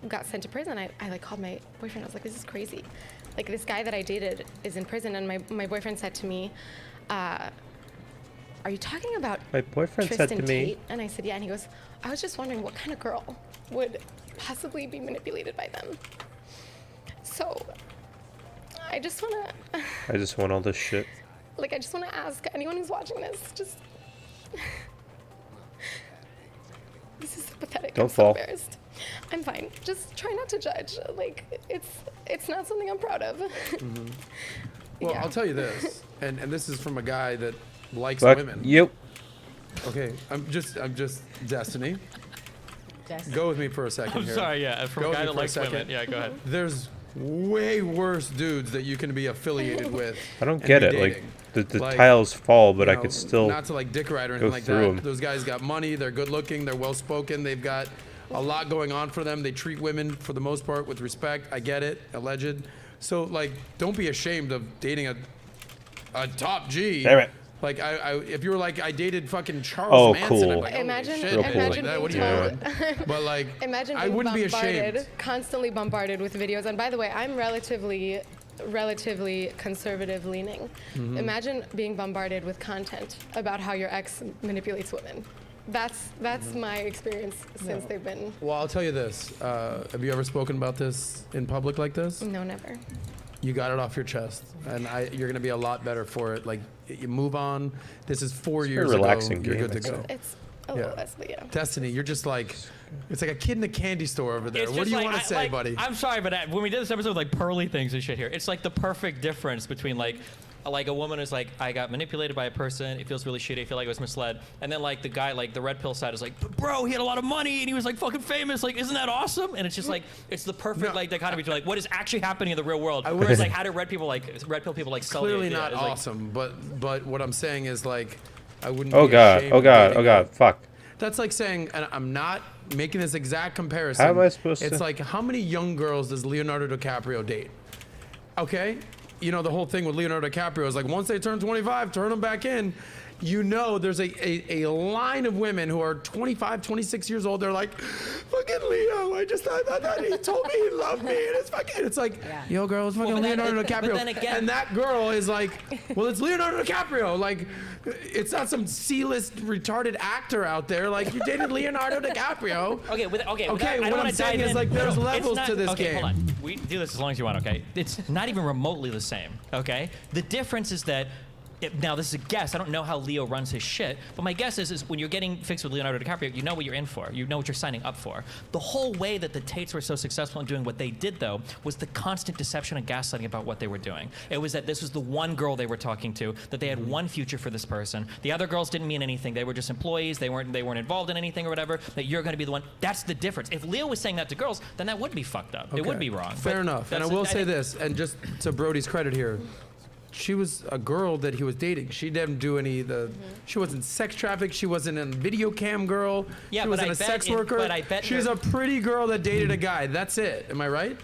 got sent to prison, I like called my boyfriend. I was like, this is crazy. Like, this guy that I dated is in prison. And my boyfriend said to me, are you talking about My boyfriend Tristan said to me, Tate? And I said, yeah. And he goes, I was just wondering what kind of girl would possibly be manipulated by them. So I just want to, I just want all this shit. like, I just want to ask anyone who's watching this, just, this is so pathetic. Don't I'm fall. so embarrassed. I'm fine. Just try not to judge. Like, it's not something I'm proud of. Well, Yeah. I'll tell you this, and this is from a guy that likes But women. yep. Okay, I'm just Destiny. Go with me for a second I'm here. sorry, yeah. From Go a guy with me that for a likes women. second. Yeah, go ahead. There's way worse dudes that you can be affiliated with. I don't and get be it. Like dating. the Like, tiles fall, but You I know, could still. not to like dick ride or anything go like through that. 'em. Those guys got money. They're good looking. They're well spoken. They've got a lot going on for them. They treat women for the most part with respect. I get it. Alleged. So like, don't be ashamed of dating a top G. Damn it. Like if you were like I dated fucking Charles Oh, Manson, cool. I'd be like, holy Imagine, shit, Real man, cool. like imagine that, what are being you told, doing? But like, imagine I being wouldn't be bombarded, ashamed. constantly bombarded with videos. And by the way, I'm relatively conservative leaning. Mm-hmm. Imagine being bombarded with content about how your ex manipulates women. That's Mm-hmm. my experience since they've been. Well, I'll tell you this. Have you ever spoken about this in public like this? No, never. You got it off your chest, and you're gonna be a lot better for it. Like, you move on. This is 4 It's a years very relaxing ago. You're game, good I'd to go. say. It's a little less, but yeah. Destiny, you're just like, it's like a kid in a candy store over there. It's What just do you like, want to say, buddy? I'm sorry, but when we did this episode with like pearly things and shit here, it's like the perfect difference between like a woman is like, I got manipulated by a person, it feels really shitty, I feel like I was misled, and then like the guy, like the red pill side is like, bro, he had a lot of money and he was like fucking famous, like isn't that awesome? And it's just like, it's the perfect like dichotomy between like what is actually happening in the real world. Whereas like how do red pill people like sell the Clearly idea? not It's like, awesome, but what I'm saying is like, I wouldn't. Oh be god. ashamed Oh of god. dating Oh god. Fuck. That's like saying, and I'm not making this exact comparison. How am I supposed It's to- like, how many young girls does Leonardo DiCaprio date? Okay, you know the whole thing with Leonardo DiCaprio is like once they turn 25, turn them back in. you know there's a line of women who are 25, 26 years old. They're like, fucking Leo, I just thought that he told me he loved me. And it's like, yo, girl, it's fucking but then- Leonardo but DiCaprio. then again- And that girl is like, well, it's Leonardo DiCaprio. Like, it's not some C-list retarded actor out there. Like, you dated Leonardo DiCaprio. Okay, Okay, I don't what wanna I'm saying dive is, in. like, there's No, it's levels not- to this okay, game. Hold on. We do this as long as you want, okay? It's not even remotely the same, okay? The difference is that now this is a guess. I don't know how Leo runs his shit, but my guess is when you're getting fixed with Leonardo DiCaprio, you know what you're in for. You know what you're signing up for. The whole way that the Tates were so successful in doing what they did, though, was the constant deception and gaslighting about what they were doing. It was that this was the one girl they were talking to, that they had one future for this person. The other girls didn't mean anything. They were just employees. They weren't involved in anything or whatever. That you're going to be the one. That's the difference. If Leo was saying that to girls, then that would be fucked up. It would be wrong. Fair But enough. And I that's- will say this, and just to Brody's credit here, she was a girl that he was dating. She didn't do any of the. She wasn't sex trafficked. She wasn't a video cam girl. Yeah, she but wasn't I a bet sex in- worker. but I bet she's her- a pretty girl that dated a guy. That's it. Am I right?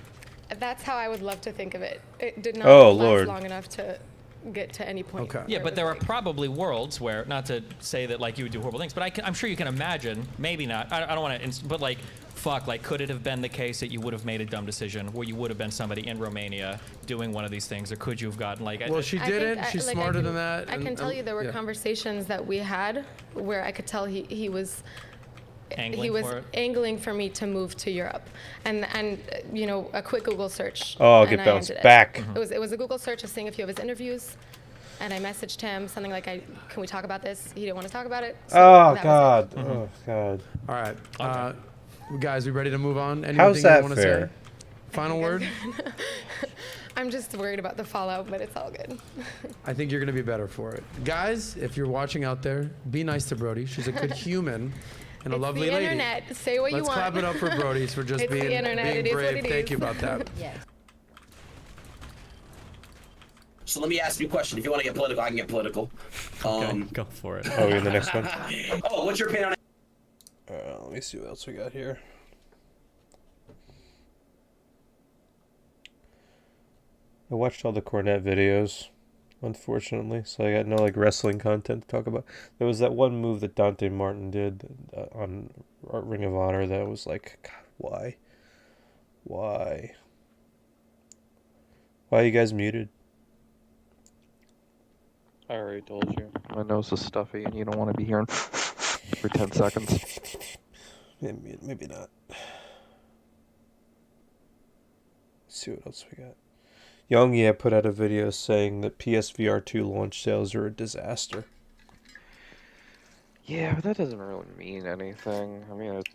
That's how I would love to think of it. It did not Oh, last Lord. long enough to get to any point. Okay. Yeah, where it but was there are like- probably worlds where, not to say that like you would do horrible things, but I'm sure you can imagine, maybe not. I don't want to, but like, fuck, like, could it have been the case that you would have made a dumb decision, where you would have been somebody in Romania doing one of these things, or could you have gotten like? Well, she I did think it. She's like, smarter can- than that. I can tell you there were yeah. conversations that we had where I could tell he was Angling he was for it? angling for me to move to Europe, and you know, a quick Google search. Oh, and get I bounced ended it. back. It was a Google search of seeing a few of his interviews, and I messaged him something like, "Can we talk about this?" He didn't want to talk about it. So Oh that was it. God. Oh God. All right, guys, we ready to move on? Anything How's you that wanna fair? Say? Final word. I'm just worried about the fallout, but it's all good. I think you're gonna be better for it, guys. If you're watching out there, be nice to Brody. She's a good human and a It's lovely the lady. internet. Say what you Let's want. clap it up for Brody for just It's the being internet. It is what brave. it Thank is. you about that. Yes. So let me ask you a question. If you want to get political, I can get political. Go for it. Oh, we in the next one? Oh, what's your opinion on Let me see what else we got here. I watched all the Cornette videos, unfortunately, so I got no like wrestling content to talk about. There was that one move that Dante Martin did on Ring of Honor that was like, God, why? Why are you guys muted? I already told you. My nose is stuffy, and you don't want to be hearing for 10 seconds. Maybe not. Let's see what else we got. Young put out a video saying that PSVR 2 launch sales are a disaster. Yeah, but that doesn't really mean anything. I mean, it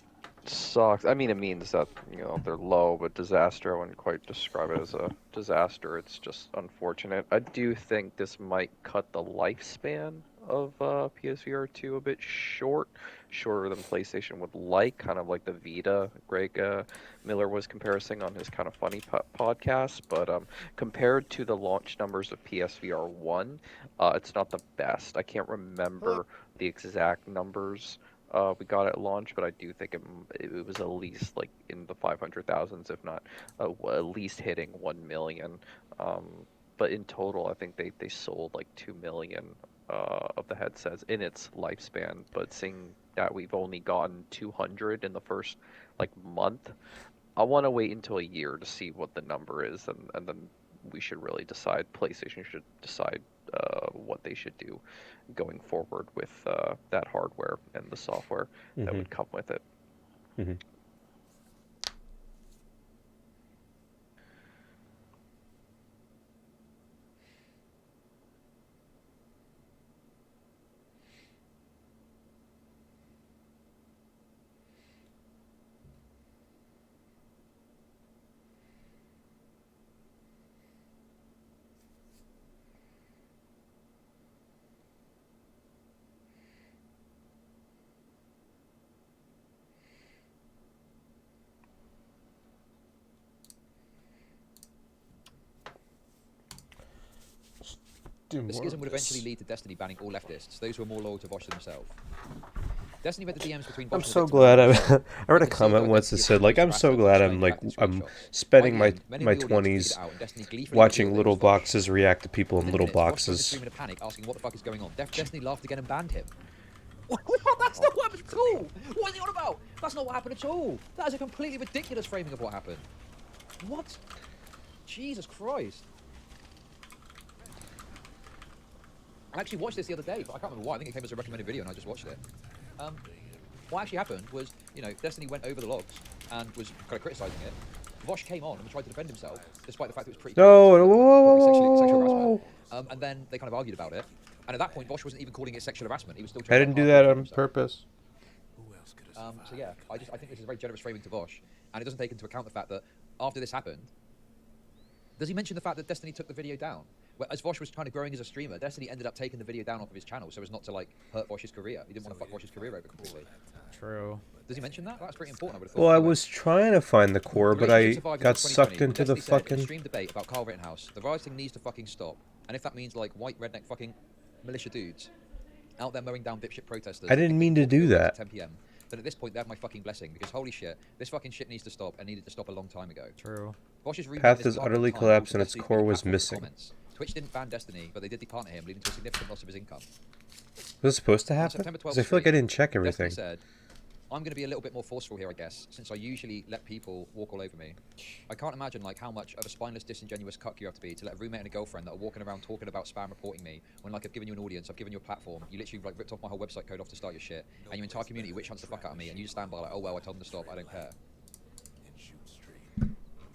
sucks. I mean, it means that, you know, they're low, but disaster, I wouldn't quite describe it as a disaster. It's just unfortunate. I do think this might cut the lifespan of PSVR 2 a bit shorter than PlayStation would like, kind of like the Vita Greg Miller was comparing on his Kind of Funny podcast. But compared to the launch numbers of PSVR 1, it's not the best. I can't remember the exact numbers we got at launch, but I do think it was at least like in the 500,000s, if not at least hitting 1 million. But in total, I think they sold like 2 million of the headsets in its lifespan. But seeing that we've only gotten 200 in the first like month, I want to wait until a year to see what the number is, and then we should really decide. PlayStation should decide what they should do going forward with that hardware and the software that would come with it. Mm-hmm. The schism would eventually lead to Destiny banning all leftists, those who are more loyal to Vosh themselves. Destiny read the DMs between I'm Bosch and the so victim glad and I I read a concealed comment their once that identity said as like I'm police so harassment glad by I'm like redacting I'm screenshots. spending By the my end, many of my the audience figured 20s it out, and Destiny gleefully watching revealed that it little was Vosh. boxes react to people in Within little minutes, Vosh joined the boxes. stream in a panic, asking what the fuck is going on. Destiny laughed again and banned him. That's not what happened at all! What is he on about? That's not what happened at all! That is a completely ridiculous framing of what happened. What? Jesus Christ. I actually watched this the other day, but I can't remember why. I think it came as a recommended video and I just watched it. What actually happened was, you know, Destiny went over the logs and was kind of criticising it. Vosh came on and tried to defend himself, despite the fact that it was pretty No, clear it was whoa, sexual whoa. harassment. And then they kind of argued about it. And at that point, Vosh wasn't even calling it sexual harassment. He was still I trying didn't to do hardcore that defend on himself. purpose. So yeah, I think this is a very generous framing to Vosh, and it doesn't take into account the fact that after this happened, does he mention the fact that Destiny took the video down? Well, as Vosh was kind of growing as a streamer, Destiny ended up taking the video down off of his channel so as not to like hurt Vosh's career. He didn't want to fuck Vosh's career over completely. True. Does he mention that? That's pretty important. I would have thought. Well, I Anyway. was trying to find the core, but I got sucked into the Destiny said in a fucking. stream debate about Carl Rittenhouse. The rioting needs to fucking stop, and if that means like white redneck fucking militia dudes out there mowing down dipshit protesters, I didn't mean to do that. 10 p.m. Then at this point they have my fucking blessing, because holy shit, this fucking shit needs to stop and needed to stop a long time ago. True. Bosch's Path is utterly collapsed and its core was missing. Twitch didn't ban Destiny, but they did departner him, leading to a significant loss of his income. Was it supposed to On happen? September 12th Because I feel like I stream, didn't check everything. Destiny said, I'm going to be a little bit more forceful here, I guess, since I usually let people walk all over me. I can't imagine like how much of a spineless, disingenuous cuck you have to be to let a roommate and a girlfriend that are walking around talking about spam reporting me when like I've given you an audience, I've given you a platform, you literally like ripped off my whole website code off to start your shit, and your entire community witch hunts the fuck out of me, and you just stand by like, oh well, I told them to stop, I don't care.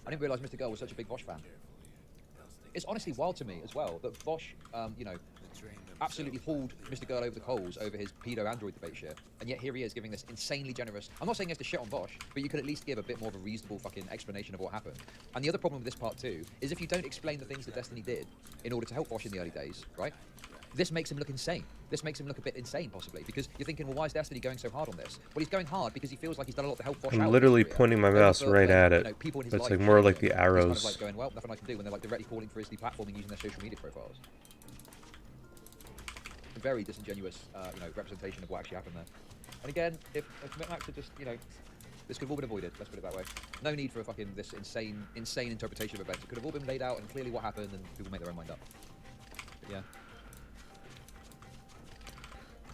I didn't realise Mr. Girl was such a big Vosh fan. It's honestly wild to me as well that Vosh, you know, absolutely hauled Mr. Girl over the coals over his pedo android debate shit, and yet here he is giving this insanely generous. I'm not saying he has to shit on Vosh, but you could at least give a bit more of a reasonable fucking explanation of what happened. And the other problem with this part too is if you don't explain the things that Destiny did in order to help Vosh in the early days, right? This makes him look insane. This makes him look a bit insane, possibly, because you're thinking, well, why is Destiny going so hard on this? Well, he's going hard because he feels like he's done a lot to help Vosh out. I'm literally pointing my mouse right at it. People in his But it's life like more changing. like the He's kind of arrows. like going, well, nothing I can do, when they're like directly calling for his deplatforming using their social media profiles. A very disingenuous, you know, representation of what actually happened there. And again, if Max had just, you know, this could have all been avoided. Let's put it that way. No need for a fucking this insane interpretation of events. It could have all been laid out and clearly what happened, and people make their own mind up. But yeah.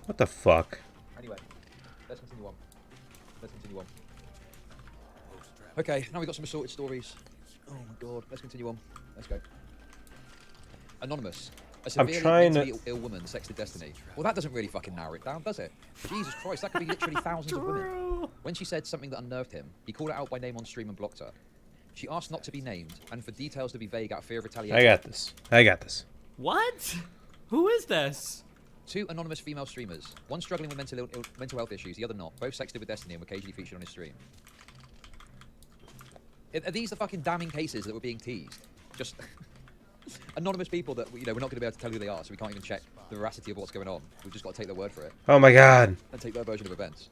What the fuck? Anyway, let's continue on. Okay, now we've got some assorted stories. Oh my god, let's continue on. Let's go. Anonymous. A severely trying to- mentally ill woman sexted Destiny. Well, that doesn't really fucking narrow it down, does it? Jesus Christ, that could be literally thousands of women. When she said something that unnerved him, he called her out by name on stream and blocked her. She asked not to be named, and for details to be vague out of fear of retaliation. I got this. What? Who is this? Two anonymous female streamers, one struggling with mental health issues, the other not, both sexted with Destiny and were occasionally featured on his stream. Are these the fucking damning cases that were being teased? Just anonymous people that, you know, we're not going to be able to tell who they are, so we can't even check the veracity of what's going on. We've just got to take their word for it. Oh my god. And take their version of events.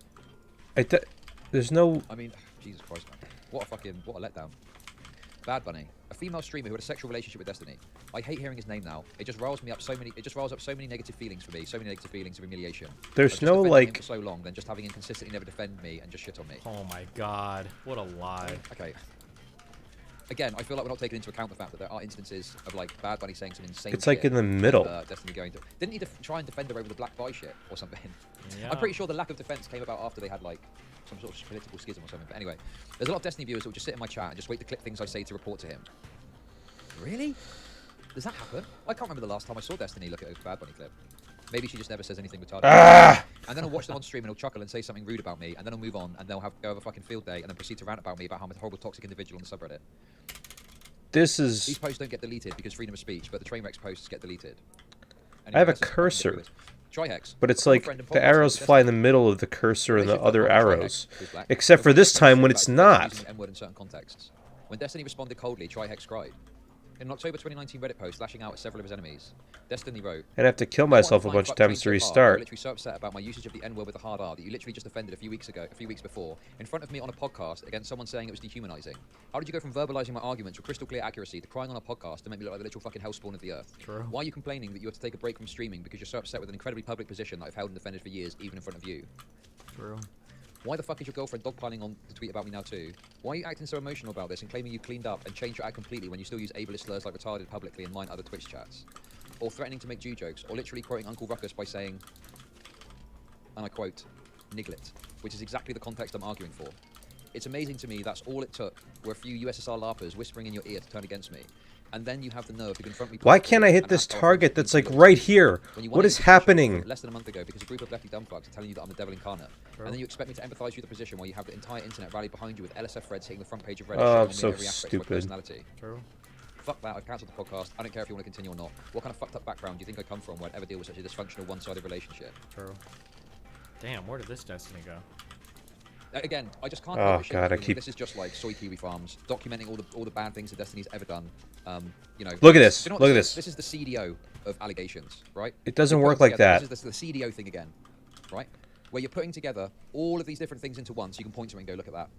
There's no... I mean, Jesus Christ, man. What a letdown. Bad Bunny, a female streamer who had a sexual relationship with Destiny. I hate hearing his name now. It just riles up so many negative feelings for me, so many negative feelings of humiliation. There's no, defending like... him for so long, then just having him consistently never defend me and just shit on me. Oh my god, what a lie. Okay. Again, I feel like we're not taking into account the fact that there are instances of like Bad Bunny saying some insane It's like shit in the middle. and, Destiny going to... Didn't he try and defend her over the Black Buy shit or something? Yeah. I'm pretty sure the lack of defense came about after they had like some sort of political schism or something. But anyway, there's a lot of Destiny viewers who will just sit in my chat and just wait to click things I say to report to him. Really? Does that happen? I can't remember the last time I saw Destiny look at a Bad Bunny clip. Maybe she just never says anything retarded. Ah! And then I'll watch them on stream and he'll chuckle and say something rude about me, and then I'll move on and they'll go have a fucking field day and then proceed to rant about me about how I'm a horrible toxic individual on the subreddit. These posts don't get deleted because freedom of speech, but the Trainwreck's posts get deleted. Anyway, I have a that's just cursor. ridiculous. Trihex, But it's a like friend and the podcast arrows with fly in the Destiny. middle of the cursor and the Relationship other with Trihex, arrows. who's black. Except for this time when it's not. Using the N-word in certain contexts. When Destiny responded coldly, Trihex cried. In an October 2019 Reddit post lashing out at several of his enemies, Destiny wrote, I'd have to kill myself a bunch of times to I'm restart. literally so upset about my usage of the N-word with a hard R that you literally just offended a few weeks before, in front of me on a podcast against someone saying it was dehumanizing. How did you go from verbalizing my arguments with crystal clear accuracy to crying on a podcast to make me look like the literal fucking hellspawn of the earth? True. Why are you complaining that you have to take a break from streaming because you're so upset with an incredibly public position that I've held and defended for years, even in front of you? True. Why the fuck is your girlfriend dogpiling on the tweet about me now too? Why are you acting so emotional about this and claiming you cleaned up and changed your act completely when you still use ableist slurs like retarded publicly and mine other Twitch chats? Or threatening to make Jew jokes, or literally quoting Uncle Ruckus by saying, and I quote, niglet, which is exactly the context I'm arguing for. It's amazing to me that's all it took were a few USSR LARPers whispering in your ear to turn against me. And then you have the nerve to confront me. Why can't I hit this target that's like right here? What is happening? Less than a month ago, because a group of lefty dumbfucks are telling you that I'm the devil incarnate. And then you expect me to empathize with the position where you have the entire internet rallied behind you with LSF threads hitting the front page of Reddit. Oh, I'm showing so every aspect of my stupid. personality. True. Fuck that, I've cancelled the podcast. I don't care if you want to continue or not. What kind of fucked up background do you think I come from where I'd ever deal with such a dysfunctional one-sided relationship? True. Damn, where did this destiny go? Again, I just can't. Oh, help but shit God, I feeling keep- This is just like soy kiwi farms documenting all the bad things that Destiny's ever done. You know. Look at this. You know what Look at this this. is the CDO of allegations, right? It doesn't You're work putting like together- that. This is the CDO thing again, right? Where you're putting together all of these different things into one, so you can point to it and go, look at that.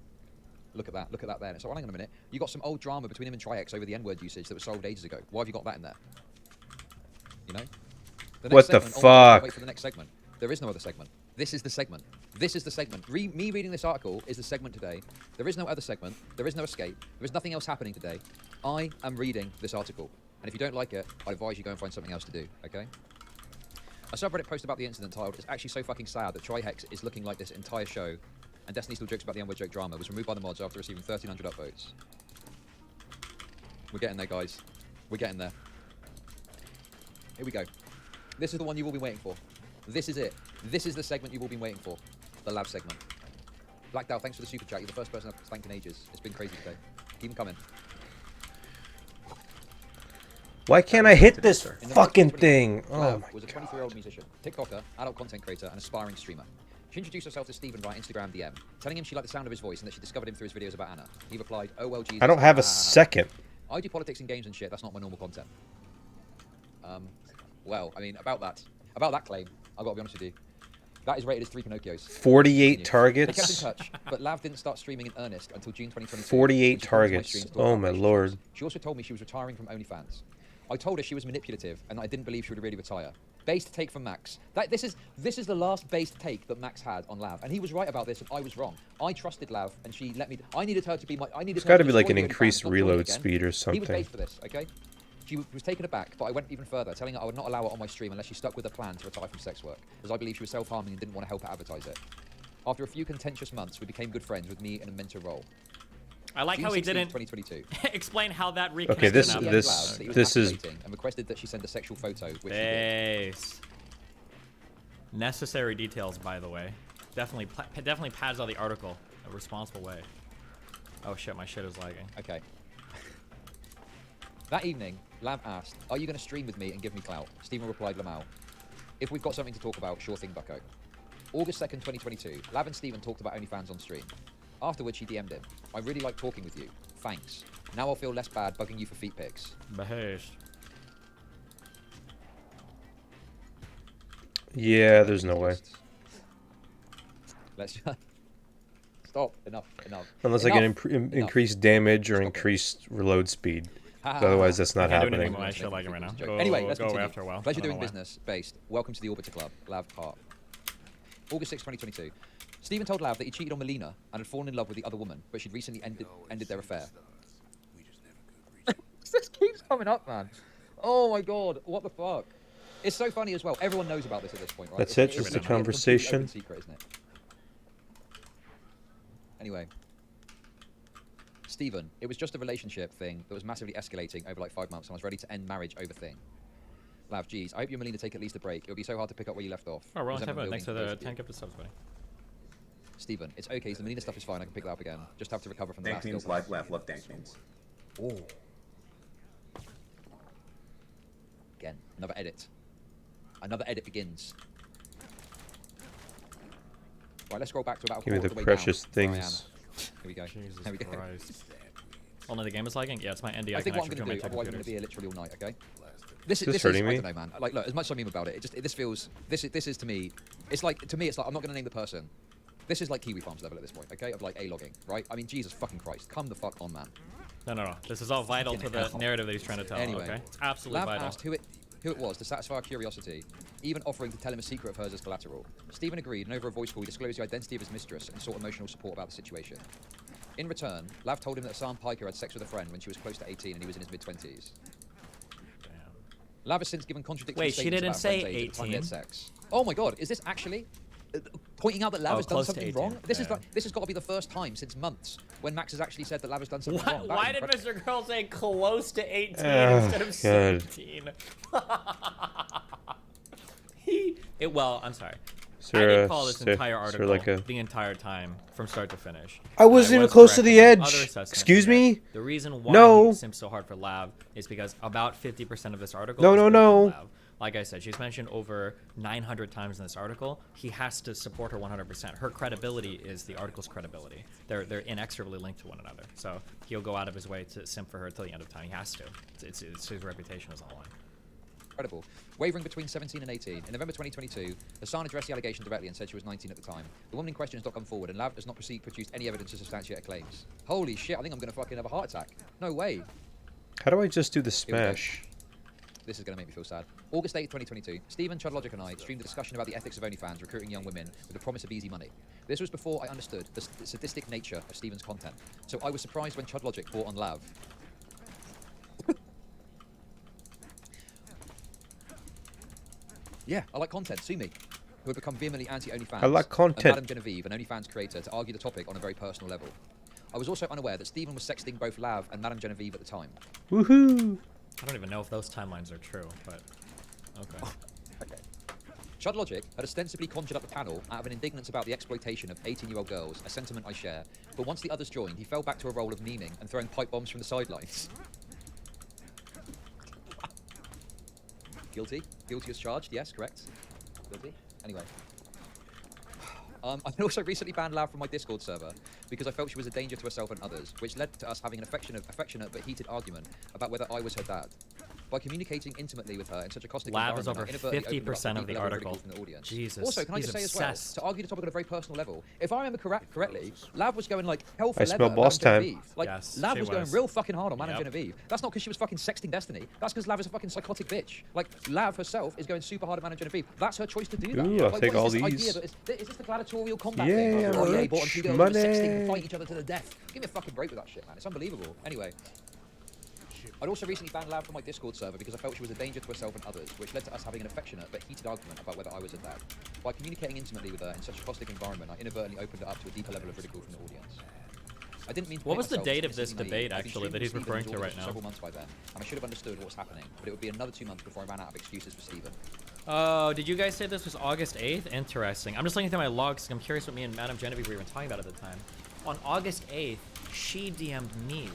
Look at that. Look at that there. And it's like, hang on a minute. You got some old drama between him and Tri-X over the N-word usage that was solved ages ago. Why have you got that in there? You know. What the segment, fuck? Wait for the next segment. There is no other segment. This is the segment. This is the segment. Me reading this article is the segment today. There is no other segment. There is no escape. There is nothing else happening today. I am reading this article. And if you don't like it, I advise you go and find something else to do, okay? A subreddit post about the incident titled, "It's actually so fucking sad that Tri-Hex is looking like this entire show, and Destiny still jokes about the N-word joke drama," was removed by the mods after receiving 1,300 upvotes. We're getting there, guys. We're getting there. Here we go. This is the one you've all been waiting for. This is it. This is the segment you've all been waiting for. The lab segment. Black Dow, thanks for the super chat. You're the first person I've thanked in ages. It's been crazy today. Keep them coming. Why can't I hit this In the fucking 2020, thing? Oh Lav my was a 23-year-old musician, TikToker, adult content creator, and aspiring streamer. She introduced herself to Stephen via Instagram DM, telling him she liked the sound of his voice and that she discovered him through his videos about Anna. He replied, "Oh well, Jesus." I don't have a ah." second. I do politics and games and shit. That's not my normal content. Well, I mean, about that claim, I've got to be honest with you. That is rated as 3 Pinocchios. 48 They kept in targets. touch, but Lav didn't start streaming in earnest until June 2022. 48 when she called into my targets. streams to talk Oh about my relationships. lord. She also told me she was retiring from OnlyFans. I told her she was manipulative and that I didn't believe she would really retire. Based take from Max. This is the last based take that Max had on Lav, and he was right about this, and I was wrong. I trusted Lav, and she let me. I needed her to be my. I needed. There's her got to to be like destroy an the OnlyFans, increased not join it reload again. speed or He was something. based for this, okay? She was taken aback, but I went even further, telling her I would not allow her on my stream unless she stuck with a plan to retire from sex work, as I believe she was self-harming and didn't want to help her advertise it. After a few contentious months, we became good friends with me in a mentor role. I like June how he 16th, didn't 2022. explain how that Okay, reconnected. this him. this is And requested that she send a sexual photo, which she did. Base. Necessary details, by the way. Definitely pads out the article a responsible way. Oh shit, my shit is lagging. Okay. That evening, Lav asked, "Are you going to stream with me and give me clout?" Stephen replied, "Lamau. If we've got something to talk about, sure thing, bucko." August 2nd, 2022, Lav and Stephen talked about OnlyFans on stream. Afterwards, she DM'd him. "I really like talking with you. Thanks. Now I'll feel less bad bugging you for feet pics." Behash. yeah. There's no way. Let's stop. Enough. Unless I can Enough. increase damage or Stop it. increased reload speed. Ha, ha, Otherwise, ha. that's not I can't do anything happening. with my shit lagging right now. Go, Anyway, let's go continue. after a while. Pleasure I don't doing know why. business. Based. Welcome to the Orbiter Club. Lav Hart. August 6, 2022. Stephen told Lav that he cheated on Melina and had fallen in love with the other woman, but she'd recently ended their affair. This keeps coming up, man. Oh my god, what the fuck? It's so funny as well. Everyone knows about this at this point, right? That's It's it, just a completely conversation. open secret, isn't it? Anyway. Stephen, it was just a relationship thing that was massively escalating over like 5 months, and I was ready to end marriage over thing. Lav, geez, I hope you and Melina take at least a break. It would be so hard to pick up where you left off. Oh, we're on Resentment 10 Thanks for building the both of 10 you. gifted subs, buddy. Stephen, it's okay. The Melina stuff is fine. I can pick that up again. Just have to recover from the Dank last means guilt. life, laugh, love dank means. Oh. Again, another edit. Another edit begins. Right, let's scroll back to about a Give me quarter the of the way precious down, where I am. things. Here we go. Jesus There we go. Christ. Only the game is lagging? Yeah, it's my NDI I think what I'm connection going to to my do, otherwise I'm going computers. to be here literally all night, okay? This this is, hurting I me? don't know, man. Like, look, as much as I meme about it, this feels, this is to me, it's like, I'm not going to name the person. This is like Kiwi Farms level at this point, okay? Of like A-logging, right? I mean, Jesus fucking Christ. Come the fuck on, man. No. This is all vital to the narrative that he's trying to tell. Anyway, Okay, it's absolutely Lav vital. asked who it was to satisfy our curiosity, even offering to tell him a secret of hers as collateral. Stephen agreed, and over a voice call, he disclosed the identity of his mistress and sought emotional support about the situation. In return, Lav told him that Sam Piker had sex with a friend when she was close to 18 and he was in his mid-20s. Lav has since given contradictory Wait, she statements didn't about say friend's age at the time they had 18? sex. Oh my god, is this actually pointing out that Lav has done close to something 18. wrong? This is Yeah. like, this has got to be the first time since months when Max has actually said that Lav has done something wrong. That Why is did incredible. Mr. Girl say close to 18 instead of God. 17? Well, I'm sorry. Is I there didn't a- call this is there- entire is there article like a- the entire time from start to finish. I wasn't even was close to correct the in my edge. other assessment Excuse that me? The reason why No. he simps so hard for Lav is because about 50% of this article No, is no, built on no. Lav. Like I said, she's mentioned over 900 times in this article. He has to support her 100%. Her credibility is the article's credibility. They're inexorably linked to one another. So he'll go out of his way to simp for her till the end of time. He has to. It's his reputation is on the line. Incredible. Wavering between 17 and 18. In November 2022, Hassan addressed the allegation directly and said she was 19 at the time. The woman in question has not come forward, and Lav has not produced any evidence to substantiate her claims. Holy shit, I think I'm going to fucking have a heart attack. No way. How do I just do the Here we go. smash? This is going to make me feel sad. August 8th, 2022, Stephen, Chudlogic and I streamed a discussion about the ethics of OnlyFans recruiting young women with the promise of easy money. This was before I understood the sadistic nature of Stephen's content, so I was surprised when Chudlogic bought on Lav. Yeah, I like content. Sue me. Who have become vehemently anti-OnlyFans. I like content. And Madame Genevieve, an OnlyFans creator, to argue the topic on a very personal level. I was also unaware that Stephen was sexting both Lav and Madame Genevieve at the time. Woohoo! I don't even know if those timelines are true, but okay. Okay. Chudlogic had ostensibly conjured up the panel out of an indignance about the exploitation of 18-year-old girls, a sentiment I share. But once the others joined, he fell back to a role of memeing and throwing pipe bombs from the sidelines. Guilty. Guilty as charged. Yes, correct. Guilty. Anyway. I also recently banned Lav from my Discord server because I felt she was a danger to herself and others, which led to us having an affectionate but heated argument about whether I was her dad. By communicating intimately with her in such a caustic Lav is environment, over I inadvertently opened her up to 50% of deep the level article. ridicule from the audience. Jesus, Also, can I he's just say obsessed. as well, to argue the topic on a very personal level, if I remember correctly, Lav was going like hell for I leather smell at boss Madame time. Genevieve. Like, Yes, Lav she was going was. real fucking hard on Madame Yep. Genevieve. That's not because she was fucking sexting Destiny. That's because Lav is a fucking psychotic bitch. Like, Lav herself is going super hard at Madame Genevieve. That's her choice to do that. Ooh, I'll Like, take what all is this idea these. that is this the gladiatorial combat Yeah, thing? I'm Oh, yeah, rich. bought on two girls who were sexting and Money. fight each other to the death. Give me a fucking break with that shit, man. It's unbelievable. Anyway. I'd also recently banned Lav from my Discord server because I felt she was a danger to herself and others, which led to us having an affectionate but heated argument about whether I was her dad. By communicating intimately with her in such a caustic environment, I inadvertently opened it up to a deeper level of ridicule from the audience. I didn't mean to What paint was the myself date as of this innocently debate, naive. I've been actually, that streaming he's with referring Stephen to and right George for now? several months by then, and I should have understood what was happening, but it would be another 2 months before I ran out of excuses for Stephen. Oh, did you guys say this was August 8th? Interesting. I'm just looking through my logs. I'm curious what me and Madame Genevieve were even talking about at the time. On August 8th, she DM'd me,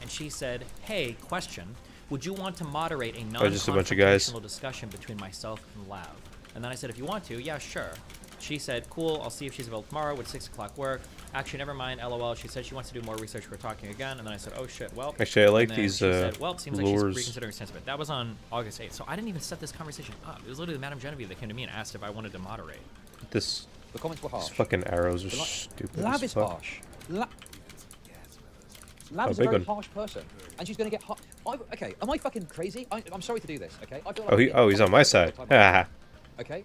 and she said, "Hey, question. Would you want to moderate a just a bunch of guys. non-confrontational discussion between myself and Lav?" And then I said, "If you want to, yeah, sure." She said, "Cool, I'll see if she's available tomorrow. Would 6 o'clock work?" Actually, never mind, LOL. She said she wants to do more research. We're talking again. And then I said, "Oh, shit, well." Actually, I like and then these, she said, well, it seems like she's lures. reconsidering sentiment. That was on August 8th. So I didn't even set this conversation up. It was literally Madame Genevieve that came to me and asked if I wanted to moderate. This. The comments were harsh. These fucking arrows are The stupid. Lav as is fuck. harsh. Lav is a big very one. harsh person, and she's going to get hot. Okay, am I fucking crazy? I'm sorry to do this, okay? I feel like Oh, I'm being he's on my side. time. Haha. Okay?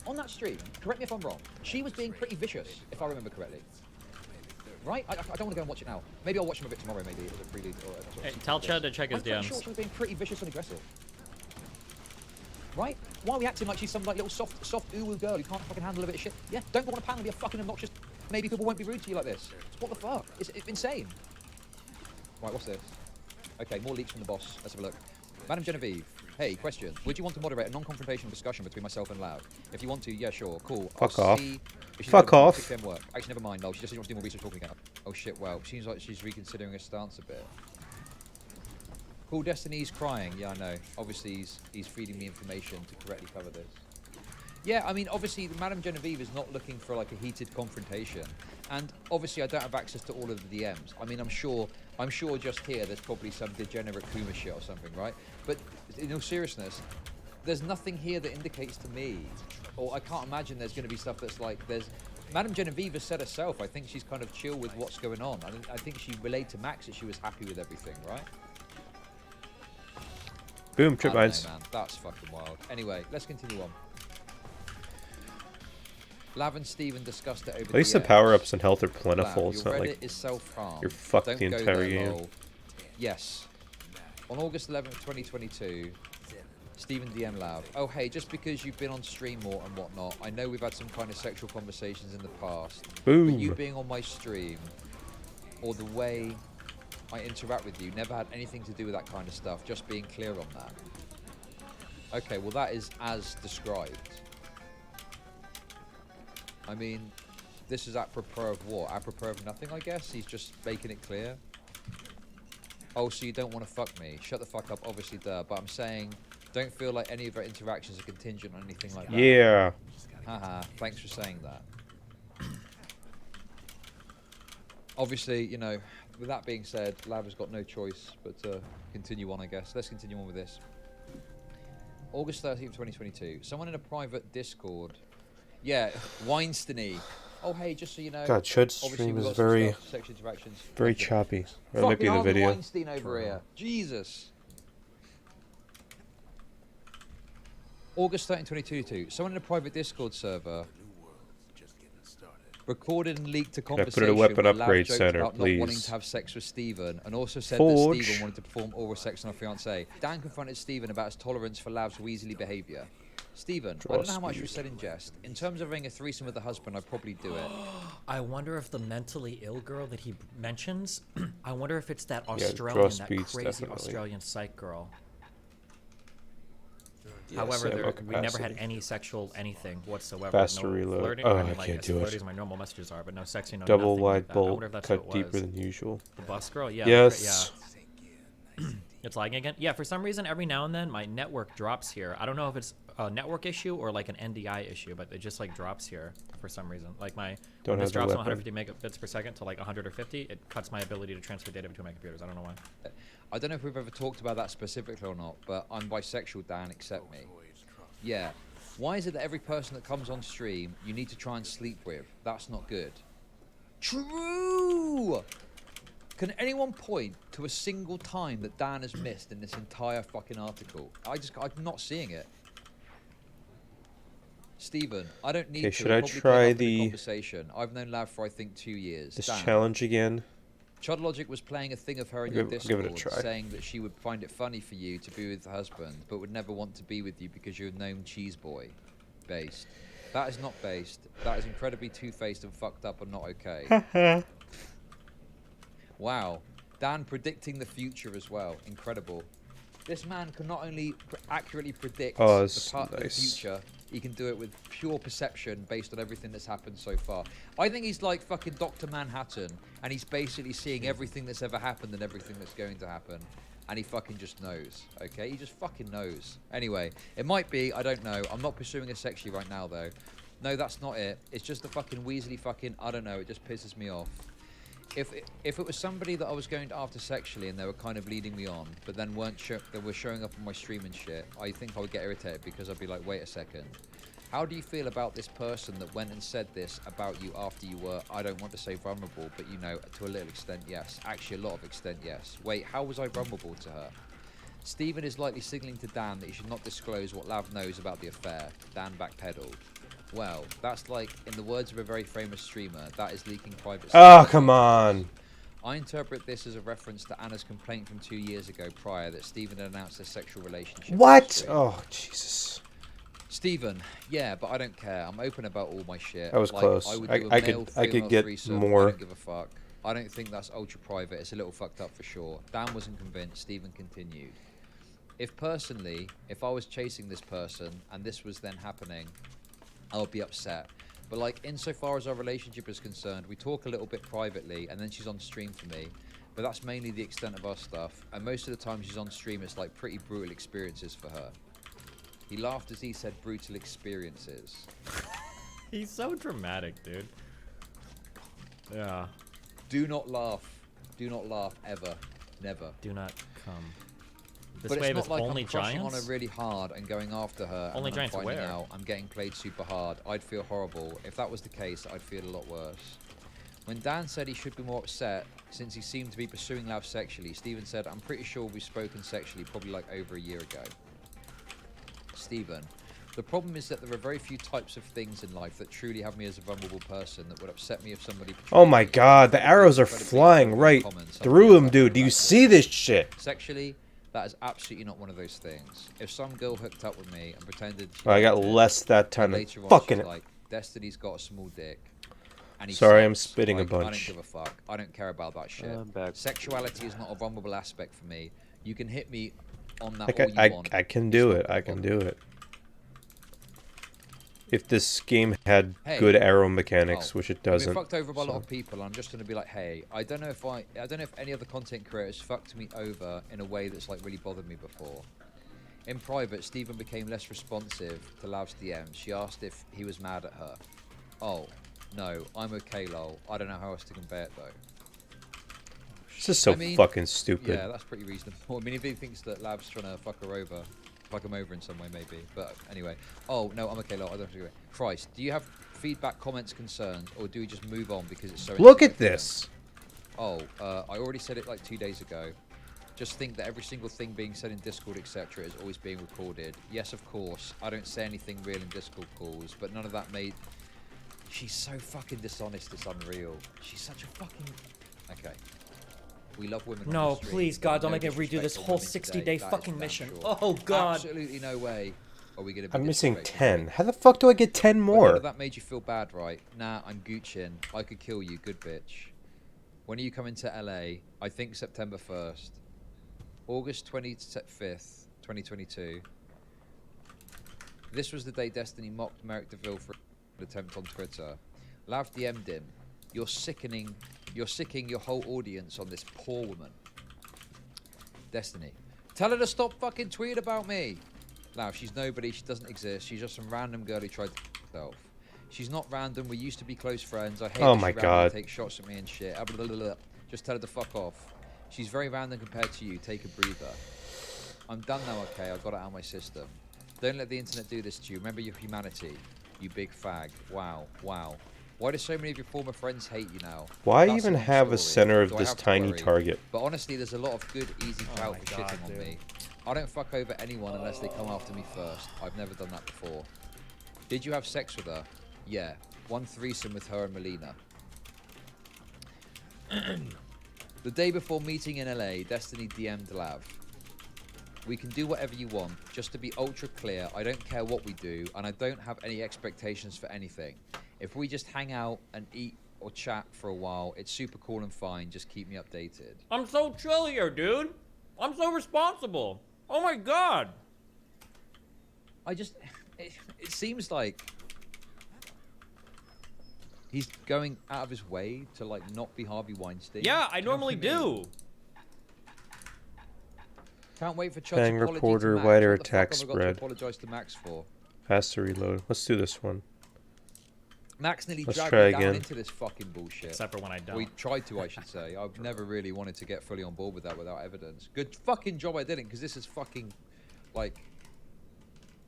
On that stream, correct me if I'm wrong, she was being pretty vicious, if I remember correctly. Right? I don't want to go and watch it now. Maybe I'll watch him a bit tomorrow, maybe, as a prelude or a sort Hey, of tell this. Chad to check his I'm pretty DMs. sure she was being pretty vicious and aggressive. Right? Why are we acting like she's some like little soft uwu girl who can't fucking handle a bit of shit? Yeah, don't go on a panel and be a fucking obnoxious. Maybe people won't be rude to you like this. What the fuck? It's insane. Right, what's this? Okay, more leaks from the boss. Let's have a look. Madame Genevieve, hey, question. Would you want to moderate a non-confrontational discussion between myself and Lav? If you want to, yeah, sure, cool. Fuck I'll off. see if she's Fuck available off. at 6 PM work. Actually, never mind. No, she just wants to do more research talking again. Oh shit, well, seems like she's reconsidering her stance a bit. Cool, Destiny's crying. Yeah, I know. Obviously, he's feeding me information to correctly cover this. Yeah, I mean, obviously, Madame Genevieve is not looking for like a heated confrontation, and obviously, I don't have access to all of the DMs. I mean, I'm sure just here there's probably some degenerate Kuma shit or something, right? But in all seriousness, there's nothing here that indicates to me, or I can't imagine there's going to be stuff that's like there's. Madame Genevieve has said herself, I think she's kind of chill with what's going on. I think she relayed to Max that she was happy with everything, right? Boom, trip I don't mines. know, man. That's fucking wild. Anyway, let's continue on. Lav and Steven discussed it over At least the the power-ups and health are plentiful. Lav, It's your not Reddit like is self-harm. you're fucked Don't the go entire there, game. lol. Yes. On August 11th, 2022, Steven DM Lav. Oh, hey, just because you've been on stream more and whatnot, I know we've had some kind of sexual conversations in the past. Boom. But you being on my stream, or the way I interact with you, never had anything to do with that kind of stuff. Just being clear on that. Okay, well, that is as described. I mean, this is apropos of what? Apropos of nothing, I guess? He's just making it clear. Oh, so you don't want to fuck me? Shut the fuck up, obviously, duh. But I'm saying, don't feel like any of our interactions are contingent on anything like that. Yeah. Haha, thanks for saying that. Obviously, you know, with that being said, Lav has got no choice but to continue on, I guess. Let's continue on with this. August 13th, 2022. Someone in a private Discord. Yeah, Weinstein-y. Oh, hey, just so you know. God, Chud's obviously stream we've is got some very, stuff, sexual interactions. very choppy. That might be the Harvey video. Weinstein over here. Jesus. August 13th, 2022. Someone in a private Discord server recorded and leaked a Can I put conversation it a weapon where Lav upgrade joked center, about not wanting please? to have sex with Steven, and also said Forge. that Steven wanted to perform oral sex on her fiancée. Dan confronted Steven about his tolerance for Lav's weaselly behaviour. Steven, I don't know how much was said in jest. In terms of having a threesome with a husband, I'd probably do it. I wonder if the mentally ill girl that he mentions, I wonder if it's that draw Australian, that speeds, crazy definitely. Australian psych girl. Yes, However, ammo we never had capacity. any sexual anything whatsoever. Faster no reload. flirting. Oh, I mean, I like, can't as do it. flirty as my normal messages are, but no sexy, no Double nothing wide like that. I wonder bolt, if that's cut what it deeper was. than usual. The bus girl? Yeah. Yes. Yeah. It's lagging again. Yeah, for some reason, every now and then, my network drops here. I don't know if it's a network issue or like an NDI issue, but it just like drops here for some reason. Like when Don't this have the drops from weapon. 150 megabits per second to like 100 or 50, it cuts my ability to transfer data between my computers. I don't know why. I don't know if we've ever talked about that specifically or not, but I'm bisexual, Dan, accept me. Yeah. Why is it that every person that comes on stream, you need to try and sleep with? That's not good. True! Can anyone point to a single time that Dan has missed in this entire fucking article? I'm not seeing it. Steven, I don't need Okay, to. should It I probably came try up in the- conversation. I've known Lav for I think 2 years. This Dan, challenge again. Chudlogic was playing a thing of her in I'll your give Discord, it a try. saying that she would find it funny for you to be with the husband, but would never want to be with you because you're a gnome cheese boy. Based. That is not based. That is incredibly two-faced and fucked up and not okay. Wow. Dan predicting the future as well. Incredible. This man can not only accurately predict Oh, the that's part of the nice. future, he can do it with pure perception based on everything that's happened so far. I think he's like fucking Dr. Manhattan, and he's basically seeing everything that's ever happened and everything that's going to happen. And he fucking just knows, okay? He just fucking knows. Anyway, it might be, I don't know. I'm not pursuing her sexually right now, though. No, that's not it. It's just the fucking Weasley fucking, I don't know, it just pisses me off. If it was somebody that I was going after sexually and they were kind of leading me on, but then they were showing up on my stream and shit, I think I would get irritated because I'd be like, wait a second. How do you feel about this person that went and said this about you after you were, I don't want to say vulnerable, but you know, to a little extent, yes. Actually, a lot of extent, yes. Wait, how was I vulnerable to her? Stephen is likely signaling to Dan that he should not disclose what Lav knows about the affair. Dan backpedaled. Well, that's like, in the words of a very famous streamer, that is leaking private Oh, come on. I interpret this as a reference to Anna's complaint from 2 years ago prior that Stephen had announced a sexual relationship. What? Oh, Jesus. Stephen, yeah, but I don't care. I'm open about all my shit. That was close. I would I do a could male-female get threesome. more. I don't give a fuck. I don't think that's ultra private. It's a little fucked up for sure. Dan wasn't convinced. Stephen continued. If I was chasing this person and this was then happening, I would be upset. But like, insofar as our relationship is concerned, we talk a little bit privately, and then she's on stream for me. But that's mainly the extent of our stuff. And most of the time she's on stream, it's like pretty brutal experiences for her. He laughed as he said brutal experiences. He's so dramatic, dude. Yeah. Do not laugh. Do not laugh ever. Never. Do not come. This But wave it's is not like only I'm crushing on her giants? really hard and going after her. Only and then I'm giants finding where? out I'm getting played super hard. I'd feel horrible. If that was the case, I'd feel a lot worse. When Dan said he should be more upset since he seemed to be pursuing Lav sexually, Stephen said, I'm pretty sure we've spoken sexually probably like over a year ago. Stephen, The problem is that there are very few types of things in life that truly have me as a vulnerable person that would upset me if somebody. Oh my god, the arrows are flying right through him, dude. Do you see this shit? Sexually, that is absolutely not one of those things. If some girl hooked up with me and pretended she I got loved it, less that and time than later on fucking she's it. like, Destiny's got a small dick. And he Sorry, I'm sucks. spitting a Like, I don't bunch. give a fuck. I don't care about that shit. I'm back. Sexuality is not a vulnerable aspect for me. You can hit me on that Like, all you want. I can It's do not it. gonna I can bother do me. it. If this game had Hey. good arrow mechanics, Oh, which it I've been doesn't. fucked over by a lot so- of people. And I'm just gonna be like, hey, I don't know if any other content creators fucked me over in a way that's like really bothered me before. In private, Stephen became less responsive to Lav's DMs. She asked if he was mad at her. Oh, no, I'm okay, lol. I don't know how else to convey it though. This is so I mean, fucking stupid. Yeah, that's pretty reasonable. I mean, if he thinks that Lav's trying to fuck him over in some way, maybe. But anyway. Oh, no, I'm okay, lol. I don't have to go. Christ, do you have feedback, comments, concerns, or do we just move on because it's so Look at insignificant? this. Oh, I already said it like 2 days ago. Just think that every single thing being said in Discord, etc., is always being recorded. Yes, of course. I don't say anything real in Discord calls, but none of that made... She's so fucking dishonest, it's unreal. She's such a fucking... Okay. We love women on No, the street, please, but God, don't no make me redo disrespect this for whole women 60-day today, that is fucking damn mission. sure. Oh, God. Absolutely no way are we going to be I'm missing disrespectful. 10. How the fuck do I get 10 But none more? of that made you feel bad, right? Nah, I'm Gucci'n. I could kill you, good bitch. When are you coming to LA? I think September 1st. August 25th, 2022. This was the day Destiny mocked Merrick DeVille for an attempt on Twitter. Lav DM'd him. You're sicking your whole audience on this poor woman. Destiny. Tell her to stop fucking tweeting about me. Now, she's nobody. She doesn't exist. She's just some random girl who tried to herself. She's not random. We used to be close friends. I hate Oh that my she randomly God. takes shots at me and shit. Blah, blah, blah. Just tell her to fuck off. She's very random compared to you. Take a breather. I'm done now, okay? I got it out of my system. Don't let the internet do this to you. Remember your humanity. You big fag. Wow. Wow. Why do so many of your former friends hate you now? Why That's even long have a story. center of Do I this have to tiny worry? target? But honestly, there's a lot of good, easy clout my for God, shitting on dude. me. I don't fuck over anyone unless they come after me first. I've never done that before. Did you have sex with her? Yeah. One threesome with her and Melina. The day before meeting in LA, Destiny DM'd Lav. We can do whatever you want. Just to be ultra clear, I don't care what we do, and I don't have any expectations for anything. If we just hang out and eat or chat for a while, it's super cool and fine. Just keep me updated. I'm so chill here, dude. I'm so responsible. Oh my God. I just... It seems like... he's going out of his way to, like, not be Harvey Weinstein. Yeah, I You know normally what I mean? do. Can't wait for Chud's Bang apology reporter, to Max. wider What the fuck attack have I got spread. to apologize to Max for? Faster reload. Let's do this one. Max nearly Let's dragged try me down again. into this fucking bullshit. Except for when I don't. We tried to, I should say. I've never really wanted to get fully on board with that without evidence. Good fucking job I didn't, because this is fucking, like...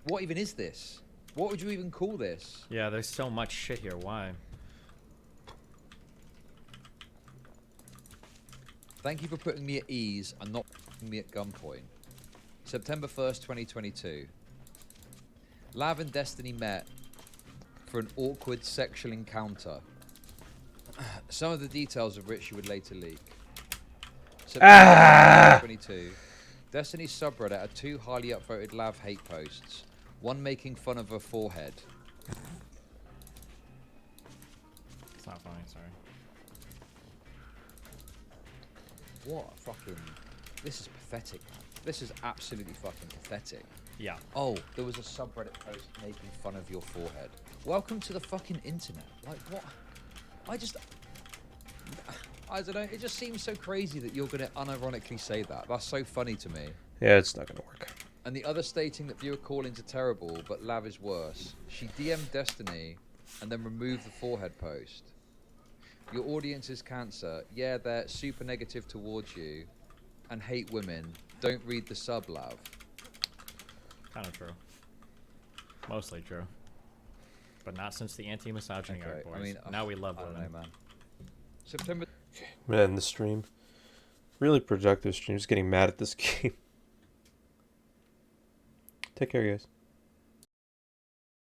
What even is this? What would you even call this? Yeah, there's so much shit here. Why? Thank you for putting me at ease and not putting me at gunpoint. September 1st, 2022. Lav and Destiny met for an awkward sexual encounter. Some of the details of which she would later leak. September 2022. Destiny's subreddit had 2 highly upvoted Lav hate posts. One making fun of her forehead. It's not funny, sorry. What a fucking... This is pathetic, man. This is absolutely fucking pathetic. Yeah. Oh, there was a subreddit post making fun of your forehead. Welcome to the fucking internet. Like, what? I don't know. It just seems so crazy that you're going to unironically say that. That's so funny to me. Yeah, it's not gonna work. And the other stating that viewer call-ins are terrible, but Lav is worse. She DM'd Destiny and then removed the forehead post. Your audience is cancer. Yeah, they're super negative towards you and hate women. Don't read the sub, Lav. Kind of true. Mostly true. But not since the anti-misogyny Okay, art, boys. I mean, now we love I don't women. know, man. September... I'm gonna end the stream. Really productive stream. Just getting mad at this game. Take care, guys.